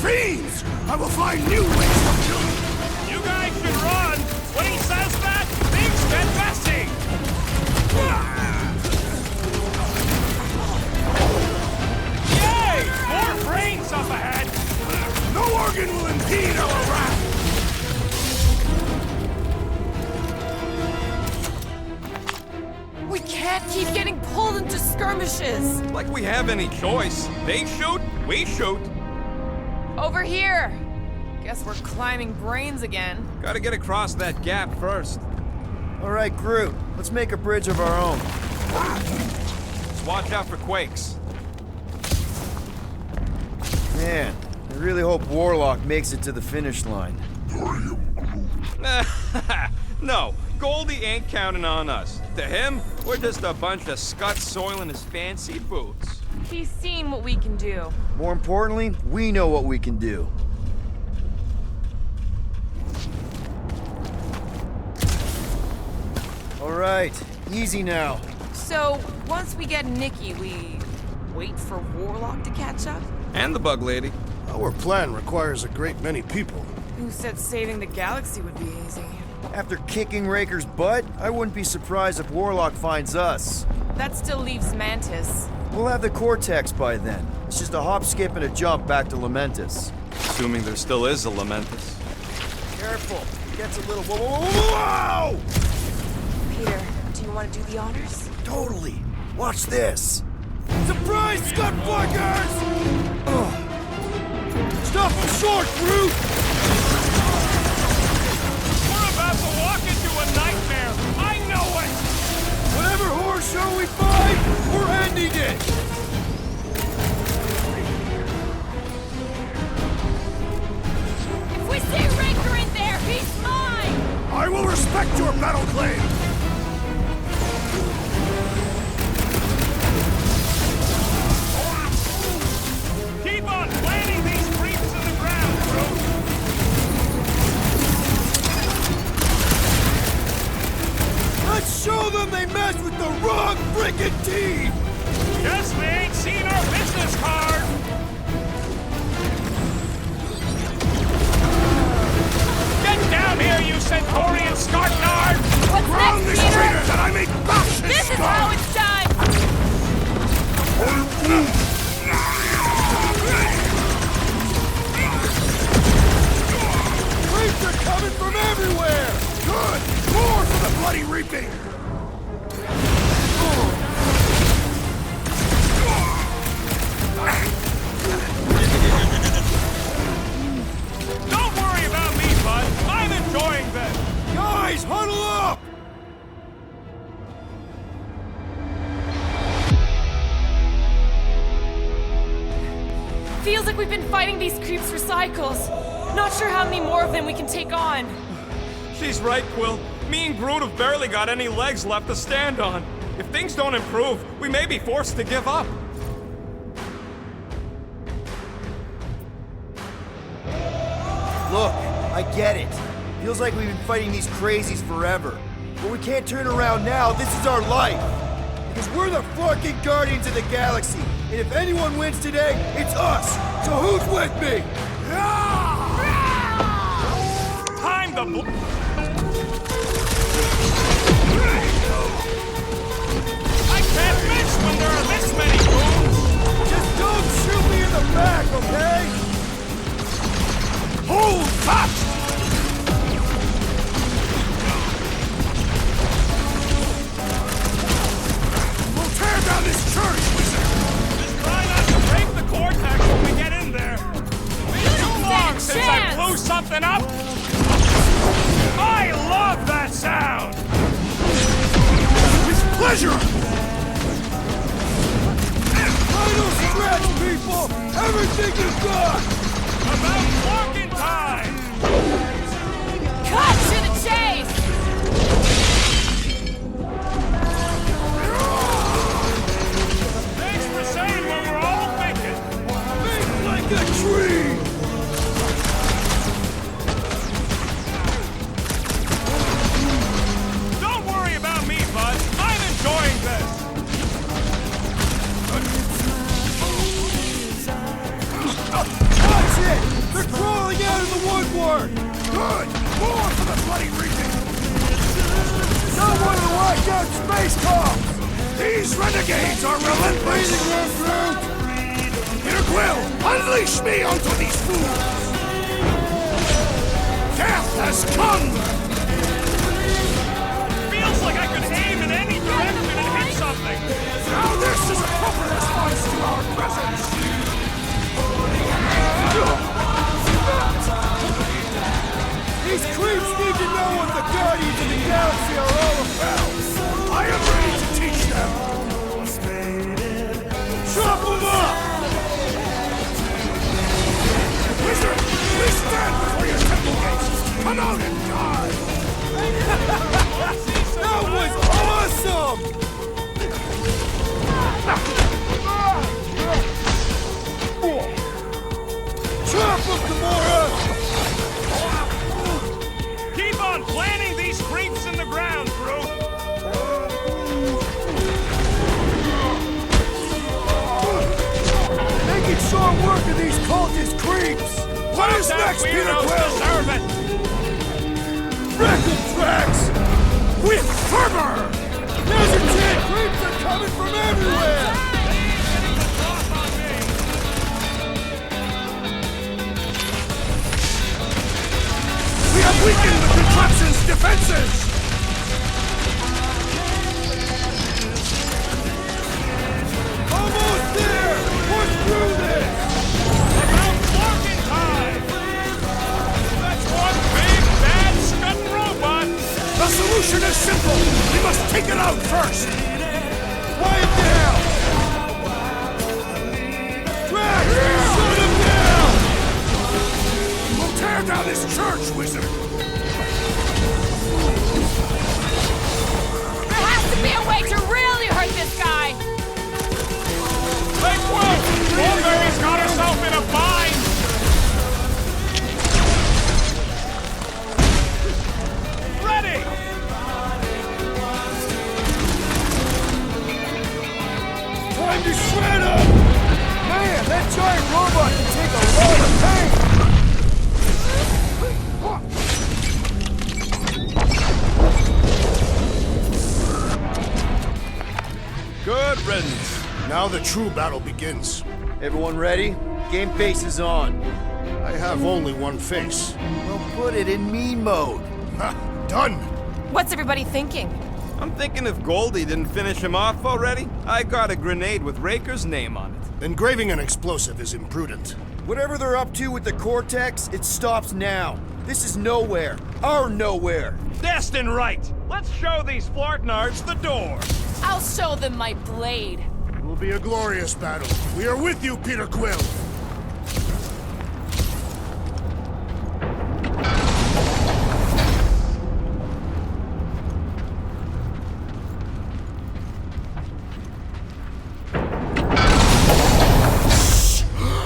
Speaker 6: Fiends! I will find new ways to kill you!
Speaker 9: You guys should run! When he says that, things get messy! Yay! More brains up ahead!
Speaker 6: No organ will impede our wrath!
Speaker 4: We can't keep getting pulled into skirmishes!
Speaker 3: Like we have any choice. They shoot, we shoot.
Speaker 4: Over here! Guess we're climbing brains again.
Speaker 3: Gotta get across that gap first.
Speaker 1: All right, Groot, let's make a bridge of our own.
Speaker 3: Just watch out for quakes.
Speaker 1: Man, I really hope Warlock makes it to the finish line.
Speaker 3: No, Goldie ain't counting on us. To him, we're just a bunch of scuts soiling his fancy boots.
Speaker 4: He's seen what we can do.
Speaker 1: More importantly, we know what we can do. All right, easy now.
Speaker 4: So, once we get Nikki, we wait for Warlock to catch up?
Speaker 3: And the bug lady.
Speaker 6: Our plan requires a great many people.
Speaker 4: Who said saving the galaxy would be easy?
Speaker 1: After kicking Raker's butt, I wouldn't be surprised if Warlock finds us.
Speaker 4: That still leaves Mantis.
Speaker 1: We'll have the Cortex by then. It's just a hop, skip, and a jump back to Lamentus.
Speaker 3: Assuming there still is a Lamentus.
Speaker 1: Careful, it gets a little whoa!
Speaker 4: Peter, do you want to do the honors?
Speaker 1: Totally. Watch this. Surprise, Scud Flankers! Stop him short, Groot!
Speaker 9: We're about to walk into a nightmare! I know it!
Speaker 1: Whatever horse shall we fight? We're ending it!
Speaker 4: If we see Raker in there, he's mine!
Speaker 6: I will respect your battle claim!
Speaker 9: Keep on planting these creeps in the ground, bro!
Speaker 1: Let's show them they messed with the wrong frickin' team!
Speaker 9: Guess they ain't seen our business card! Get down here, you Centaurian Skartnard!
Speaker 4: What's
Speaker 6: Ground
Speaker 4: next,
Speaker 6: these
Speaker 4: Peter?
Speaker 6: traitors and I may bash his
Speaker 4: This is
Speaker 6: skull!
Speaker 4: how it's done!
Speaker 1: Creeps are coming from everywhere!
Speaker 6: Good! More for the bloody reaping!
Speaker 9: Don't worry about me, bud. I'm enjoying this.
Speaker 1: Guys, huddle up!
Speaker 4: Feels like we've been fighting these creeps for cycles. Not sure how many more of them we can take on.
Speaker 3: She's right, Quill. Me and Groot have barely got any legs left to stand on. If things don't improve, we may be forced to give up.
Speaker 1: Look, I get it. Feels like we've been fighting these crazies forever. But we can't turn around now. This is our life. Because we're the fucking Guardians of the Galaxy. And if anyone wins today, it's us. So who's with me?
Speaker 9: Time to I can't miss when there are this many goons!
Speaker 1: Just don't shoot me in the back, okay?
Speaker 6: Hold fast! We'll tear down this church, wizard!
Speaker 9: Just try not to break the cortex when we get in there. Been too long since I blew something up! I love that sound!
Speaker 6: With pleasure!
Speaker 1: Final stretch, people! Everything is gone!
Speaker 9: About fucking time!
Speaker 4: Cut to the chase!
Speaker 9: Thanks for saying what we're all thinking.
Speaker 1: Think like a tree!
Speaker 9: Don't worry about me, bud. I'm enjoying this.
Speaker 1: Watch it! They're crawling out of the woodwork!
Speaker 6: Good! More for the bloody reaping!
Speaker 1: Someone to watch out space comms!
Speaker 6: These renegades are relentless! Peter Quill, unleash me onto these fools! Death has come!
Speaker 9: Feels like I could aim in any direction and hit something.
Speaker 6: Now this is a proper response to our presence!
Speaker 1: These creeps need to know what the Guardians of the Galaxy are all about!
Speaker 6: I am ready to teach them!
Speaker 1: Chop them up!
Speaker 6: Wizard, please stand before your temple gates! Come out and die!
Speaker 1: That was awesome! Chop them, Gamora!
Speaker 9: Keep on planting these creeps in the ground, Groot.
Speaker 1: Making short work of these cultist creeps!
Speaker 6: What is next, Peter
Speaker 9: Weirdos
Speaker 6: Quill?
Speaker 9: deserve it.
Speaker 1: Wreck them tracks!
Speaker 6: With fervor!
Speaker 1: There's a kid! Creeps are coming from everywhere!
Speaker 6: We have weakened the contraption's defenses!
Speaker 1: Almost there! Push through this!
Speaker 9: About fucking time. That's one big bad scudding robot.
Speaker 6: The solution is simple! We must take it out first! Archwizard!
Speaker 4: There has to be a way to really hurt this guy!
Speaker 9: Hey, Quill! Mulberry's got herself in a bind! Ready!
Speaker 1: Time to shred up! Man, that giant robot can take a lot of pain!
Speaker 3: Good riddance.
Speaker 6: Now the true battle begins.
Speaker 1: Everyone ready? Game face is on.
Speaker 6: I have only one face.
Speaker 1: Well, put it in me mode.
Speaker 6: Ha! Done!
Speaker 4: What's everybody thinking?
Speaker 3: I'm thinking if Goldie didn't finish him off already, I got a grenade with Raker's name on it.
Speaker 6: Engraving an explosive is imprudent.
Speaker 1: Whatever they're up to with the Cortex, it stops now. This is nowhere. Our nowhere.
Speaker 9: Destined right! Let's show these Flartnards the door!
Speaker 4: I'll show them my blade.
Speaker 6: It will be a glorious battle. We are with you, Peter Quill!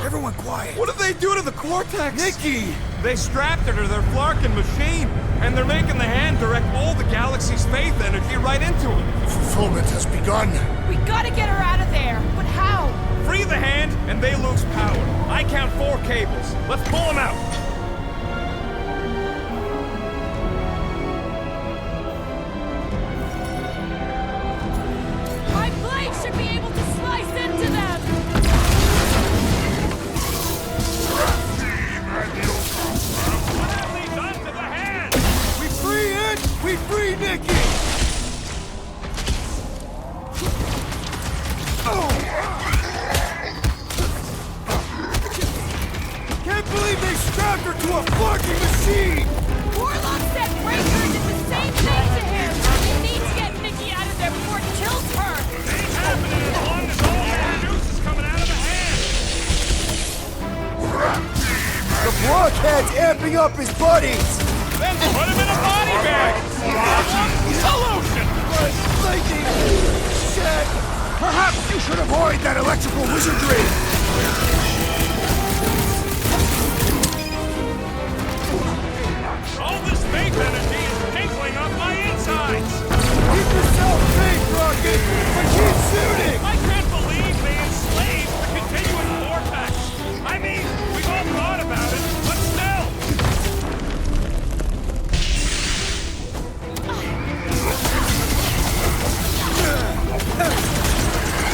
Speaker 1: Everyone quiet.
Speaker 3: What did they do to the Cortex?
Speaker 1: Nikki!
Speaker 9: They strapped it to their Flarkin machine, and they're making the hand direct all the galaxy's faith energy right into it.
Speaker 6: Fulfillment has begun.
Speaker 4: We gotta get her out of there, but how?
Speaker 9: Free the hand, and they lose power. I count 4 cables. Let's pull them out.
Speaker 4: My blade should be able to slice into them!
Speaker 9: What have they done to the hand?
Speaker 1: We free it! We free Nikki! Can't believe they strapped her to a fucking machine!
Speaker 4: Warlock said Breaker did the same thing to him! We need to get Nikki out of there before it kills her!
Speaker 9: Ain't happening as long as all that juice is coming out of the hand.
Speaker 1: The blockhead's amping up his buddies!
Speaker 9: Then put him in a body bag. Solution.
Speaker 1: Lightning! Shit!
Speaker 6: Perhaps you should avoid that electrical wizardry!
Speaker 9: All this faith energy is tingling up my insides.
Speaker 1: Keep yourself safe, Rocket! But keep shooting!
Speaker 9: I can't believe they enslaved the continuous vortex. I mean, we've all thought about it, but still.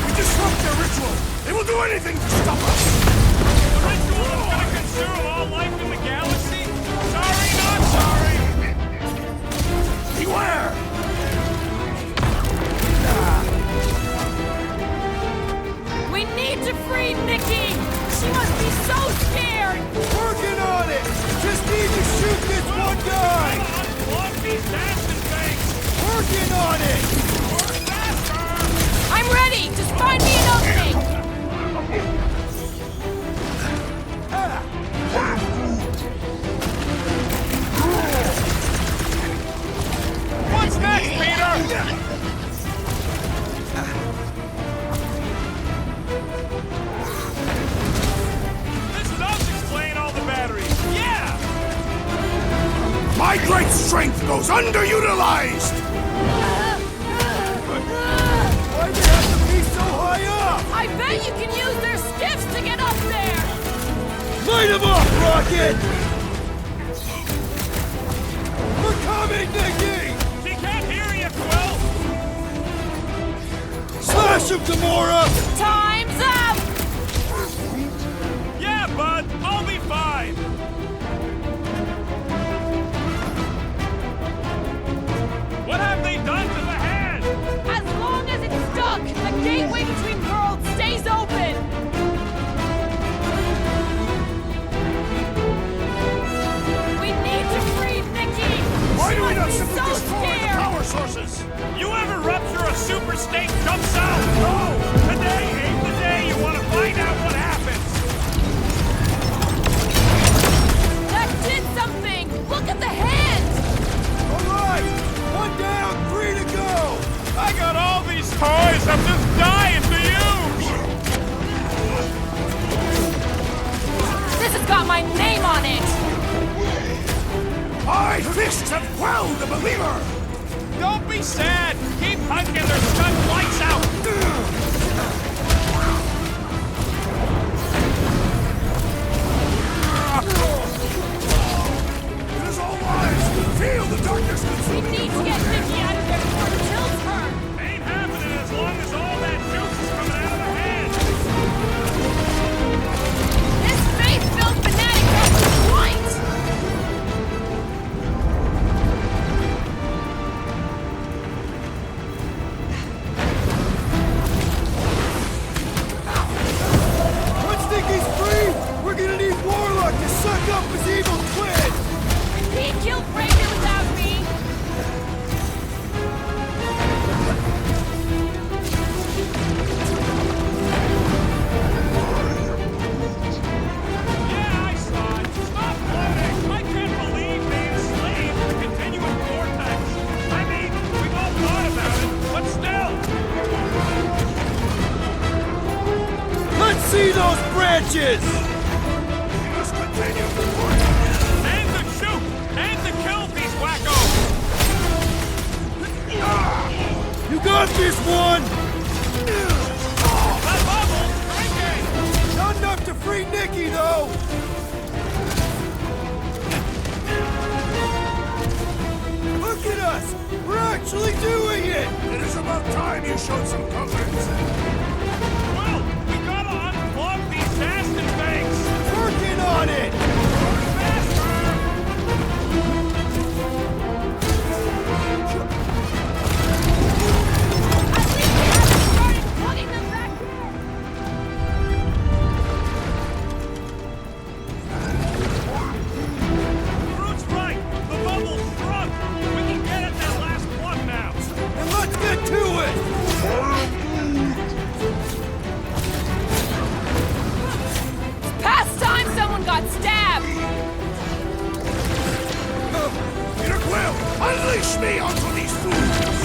Speaker 6: We disrupt their ritual! They will do anything to stop us!
Speaker 9: The ritual is gonna consume all life in the galaxy? Sorry, not sorry.
Speaker 6: Beware!
Speaker 4: We need to free Nikki! She must be so scared!
Speaker 1: Working on it! Just need to shoot this one guy!
Speaker 9: Unplug these dancing things.
Speaker 1: Working on it!
Speaker 9: Work faster.
Speaker 4: I'm ready! Just find me an opening!
Speaker 9: What's next, Peter? This is us explain all the batteries. Yeah!
Speaker 6: My great strength goes underutilized!
Speaker 1: Why'd you have to be so high up?
Speaker 4: I bet you can use their skiffs to get up there!
Speaker 1: Light him up, Rocket! We're coming, Nikki!
Speaker 9: He can't hear you, Quill!
Speaker 1: Slash him, Gamora!
Speaker 4: Time's up!
Speaker 9: Yeah, bud, I'll be fine. What have they done to the hand?
Speaker 4: As long as it's stuck, the gateway between worlds stays open! We need to free Nikki!
Speaker 6: Why
Speaker 4: She
Speaker 6: do we
Speaker 4: must
Speaker 6: not
Speaker 4: be
Speaker 6: simply
Speaker 4: so
Speaker 6: destroy the
Speaker 4: scared!
Speaker 6: power sources?
Speaker 9: You ever rupture a super state jump south? No! Today ain't the
Speaker 4: my name on it!
Speaker 6: My fists have quelled the believer!
Speaker 9: Don't be sad! Keep punking their stunned lights out!
Speaker 6: It is all lies! Feel the darkness
Speaker 4: We
Speaker 6: consuming!
Speaker 4: need to get Nikki out of there before it kills her!
Speaker 9: Ain't happening as long as all that juice is coming out of the head!
Speaker 4: This faith-filled fanatic has a point!
Speaker 1: Once Nikki's free, we're gonna need Warlock to suck up his evil twin!
Speaker 4: He killed Ranger without me!
Speaker 9: Yeah, I saw it! Stop floating! I can't believe they enslaved the continuous vortex! I mean, we've all thought about it, but still!
Speaker 1: Let's see those branches!
Speaker 6: We must continue!
Speaker 9: And to shoot! And to kill these wackos!
Speaker 1: You got this one!
Speaker 9: The bubble's breaking!
Speaker 1: Not enough to free Nikki, though! Look at us! We're actually doing it!
Speaker 6: It is about time you showed some confidence!
Speaker 9: Well, we gotta unplug these Aston things!
Speaker 1: Working on it!
Speaker 4: At least we haven't started plugging them back in!
Speaker 9: Fruit's right! The bubble's shrunk! We can get at that last plug now!
Speaker 1: And let's get to it!
Speaker 4: Past time someone got stabbed!
Speaker 6: Peter Quill, unleash me onto these fools!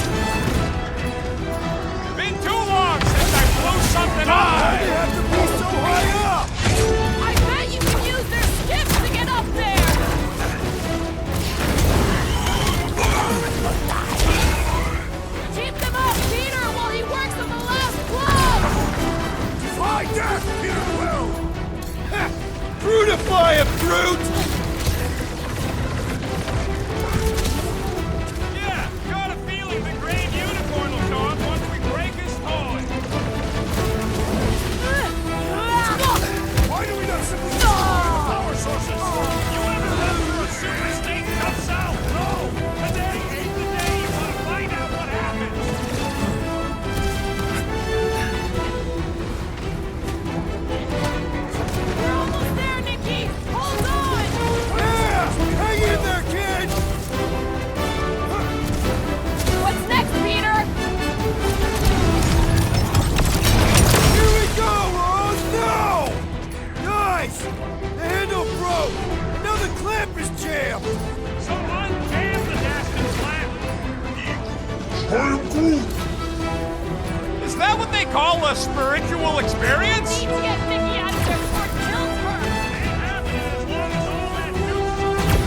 Speaker 9: Been too long since I blew something up!
Speaker 1: They have to be so high up!
Speaker 4: I bet you can use their skips to get up there! Keep them up, Peter, while he works on the last plug!
Speaker 6: Defy death, Peter Quill!
Speaker 1: Fruitify him, Fruit!
Speaker 9: Yeah, got a feeling the Grand Unicorn will show up once we break his toy!
Speaker 6: Why do we not simply destroy the power sources?
Speaker 9: You ever live for a super state comes out? No! Today ain't the day you want to find out what happened!
Speaker 4: We're almost there, Nikki! Hold on!
Speaker 1: Yeah! Hang in there, kid!
Speaker 4: What's next, Peter?
Speaker 1: Here we go! Oh no! Nice! The handle broke! And now the clamp is jammed!
Speaker 9: So unjam the Dastin clamp!
Speaker 7: I am Groot!
Speaker 9: Is that what they call a spiritual experience?
Speaker 4: Need to get Nikki out of there before it kills her!
Speaker 9: Ain't happening as long as all that juice...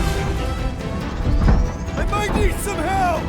Speaker 1: I might need some help!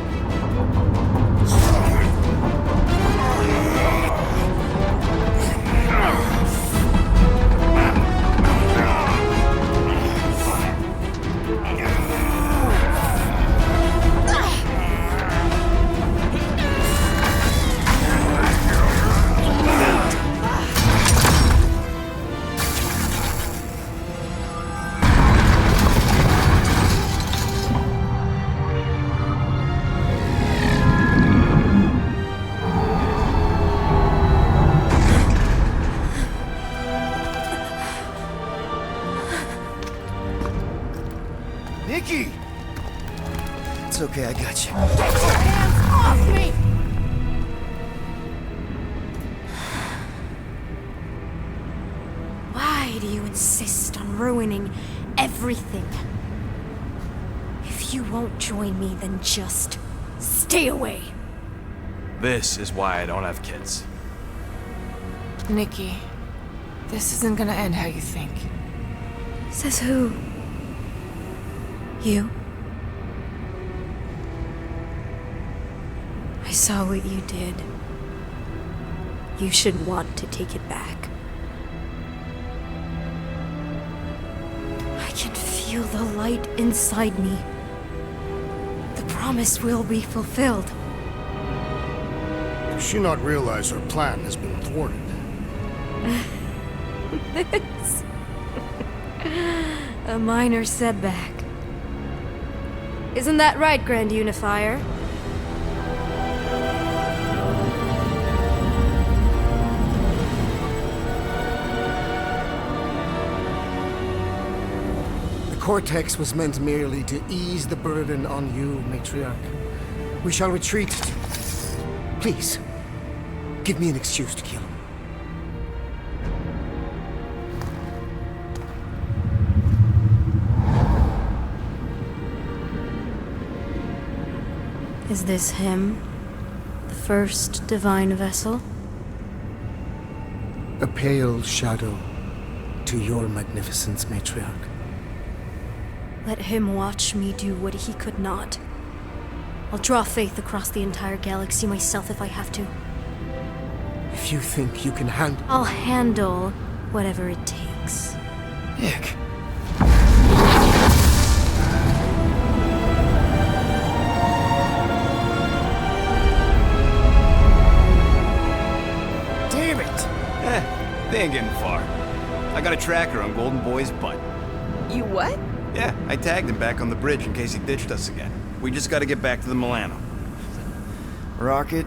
Speaker 1: Nikki! It's okay, I got you.
Speaker 5: Hands off me! Why do you insist on ruining everything? If you won't join me, then just stay away.
Speaker 3: This is why I don't have kids.
Speaker 4: Nikki, this isn't gonna end how you think.
Speaker 5: Says who? You? I saw what you did. You should want to take it back. I can feel the light inside me. The promise will be fulfilled.
Speaker 6: Does she not realize her plan has been thwarted?
Speaker 5: This... a minor setback. Isn't that right, Grand Unifier?
Speaker 10: The Cortex was meant merely to ease the burden on you, Matriarch. We shall retreat. Please, give me an excuse to kill him.
Speaker 5: Is this him? The first divine vessel?
Speaker 10: A pale shadow to your magnificence, Matriarch.
Speaker 5: Let him watch me do what he could not. I'll draw faith across the entire galaxy myself if I have to.
Speaker 10: If you think you can handle...
Speaker 5: I'll handle whatever it takes.
Speaker 1: Nick.
Speaker 3: Damn it! They ain't getting far. I got a tracker on Golden Boy's butt.
Speaker 4: You what?
Speaker 3: Yeah, I tagged him back on the bridge in case he ditched us again. We just gotta get back to the Milano.
Speaker 1: Rocket,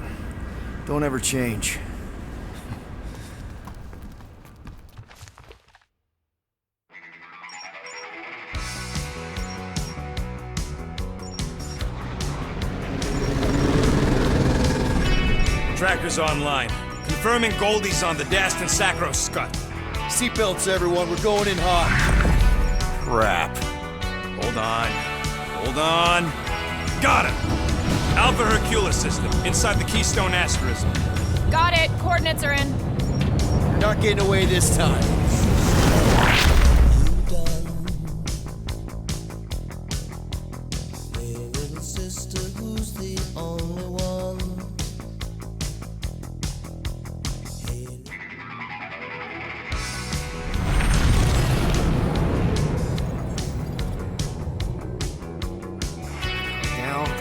Speaker 1: don't ever change.
Speaker 9: Tracker's online. Confirming Goldie's on the Dastan Sacro Scut.
Speaker 1: Seatbelts, everyone. We're going in hot.
Speaker 3: Crap.
Speaker 9: Hold on. Hold on. Got him! Alpha Hercules system, inside the Keystone Asterism.
Speaker 4: Got it. Coordinates are in.
Speaker 1: You're not getting away this time.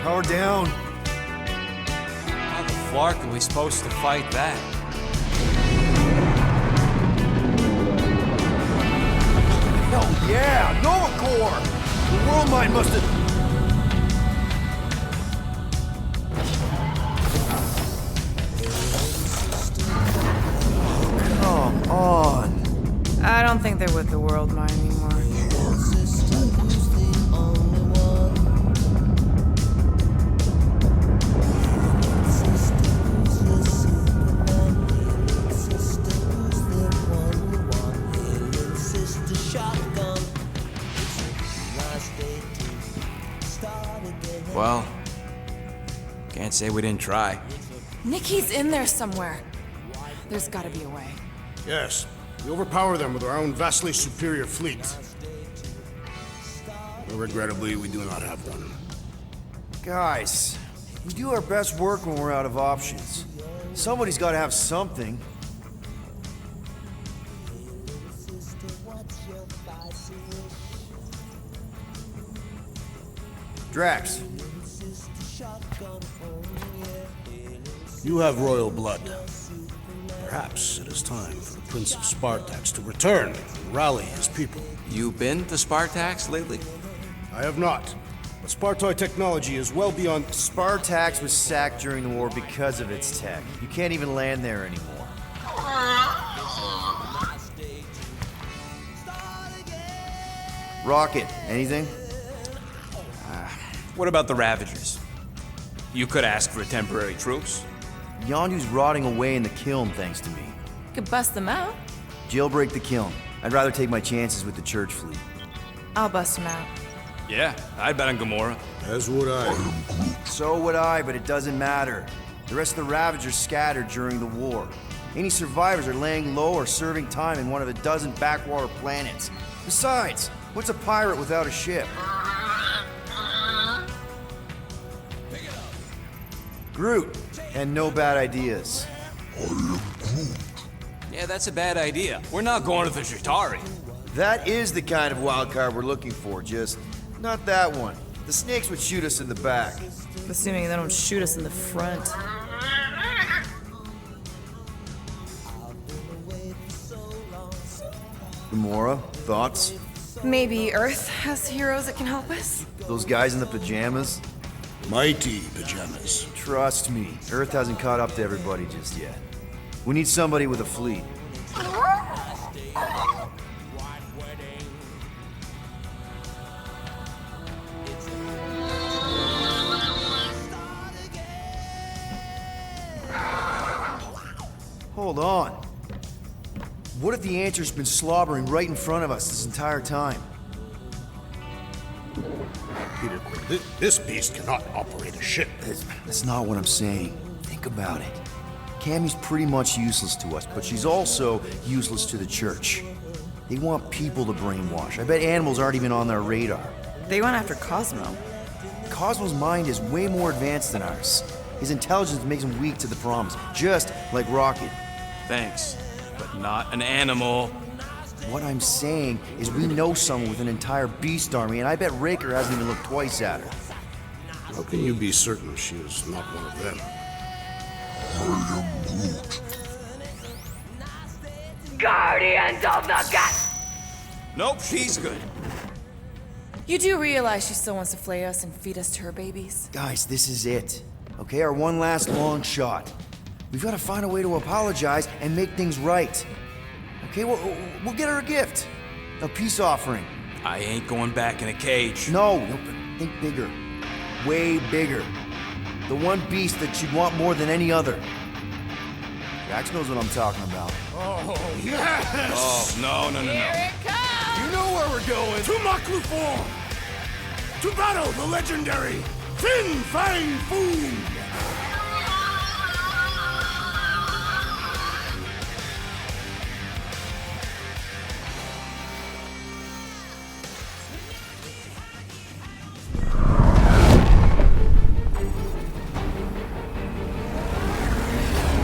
Speaker 1: Power down.
Speaker 12: How the flark are we supposed to fight that?
Speaker 1: Hell yeah! Nova Corps! The world mind must have... Come on.
Speaker 4: I don't think they're with the world mine anymore.
Speaker 12: Well, can't say we didn't try.
Speaker 4: Nikki's in there somewhere. There's gotta be a way.
Speaker 6: Yes. We overpower them with our own vastly superior fleet. But regrettably, we do not have one.
Speaker 1: Guys, we do our best work when we're out of options. Somebody's got to have something. Drax.
Speaker 6: You have royal blood. Perhaps it is time for the Prince of Spartax to return and rally his people.
Speaker 12: You been to Spartax lately?
Speaker 6: I have not. But Spartoi technology is well beyond...
Speaker 1: Spartax was sacked during the war because of its tech. You can't even land there anymore. Rocket, anything?
Speaker 12: What about the Ravagers? You could ask for a temporary truce.
Speaker 1: Yondu's rotting away in the kiln thanks to me.
Speaker 4: Could bust them out.
Speaker 1: Jailbreak the kiln. I'd rather take my chances with the church fleet.
Speaker 4: I'll bust them out.
Speaker 9: Yeah, I'd bet on Gamora.
Speaker 6: As would I.
Speaker 1: So would I, but it doesn't matter. The rest of the Ravagers scattered during the war. Any survivors are laying low or serving time in one of a dozen backwater planets. Besides, what's a pirate without a ship? Groot, and no bad ideas.
Speaker 12: Yeah, that's a bad idea. We're not going to the Chitauri.
Speaker 1: That is the kind of wild card we're looking for, just not that one. The snakes would shoot us in the back.
Speaker 4: Assuming they don't shoot us in the front.
Speaker 1: Gamora, thoughts?
Speaker 4: Maybe Earth has heroes that can help us?
Speaker 1: Those guys in the pajamas?
Speaker 6: Mighty pajamas.
Speaker 1: Trust me, Earth hasn't caught up to everybody just yet. We need somebody with a fleet. Hold on. What if the Answer's been slobbering right in front of us this entire time?
Speaker 6: Peter Quill, this beast cannot operate a ship.
Speaker 1: That's not what I'm saying. Think about it. Cammy's pretty much useless to us, but she's also useless to the Church. They want people to brainwash. I bet animals aren't even on their radar.
Speaker 4: They went after Cosmo.
Speaker 1: Cosmo's mind is way more advanced than ours. His intelligence makes him weak to the promise, just like Rocket.
Speaker 3: Thanks, but not an animal.
Speaker 1: What I'm saying is we know someone with an entire beast army, and I bet Raker hasn't even looked twice at her.
Speaker 6: How can you be certain she is not one of them?
Speaker 8: Guardians of the Gut.
Speaker 12: Nope, she's good.
Speaker 4: You do realize she still wants to flay us and feed us to her babies?
Speaker 1: Guys, this is it. Okay, our one last long shot. We've got to find a way to apologize and make things right. Okay, we'll get her a gift. A peace offering.
Speaker 12: I ain't going back in a cage.
Speaker 1: No, think bigger. Way bigger. The one beast that she'd want more than any other. Jax knows what I'm talking about.
Speaker 6: Oh, yes!
Speaker 12: Oh, no.
Speaker 4: Here it comes!
Speaker 6: You know where we're going! To Maklu Form! To battle the legendary Fin Fang Foom!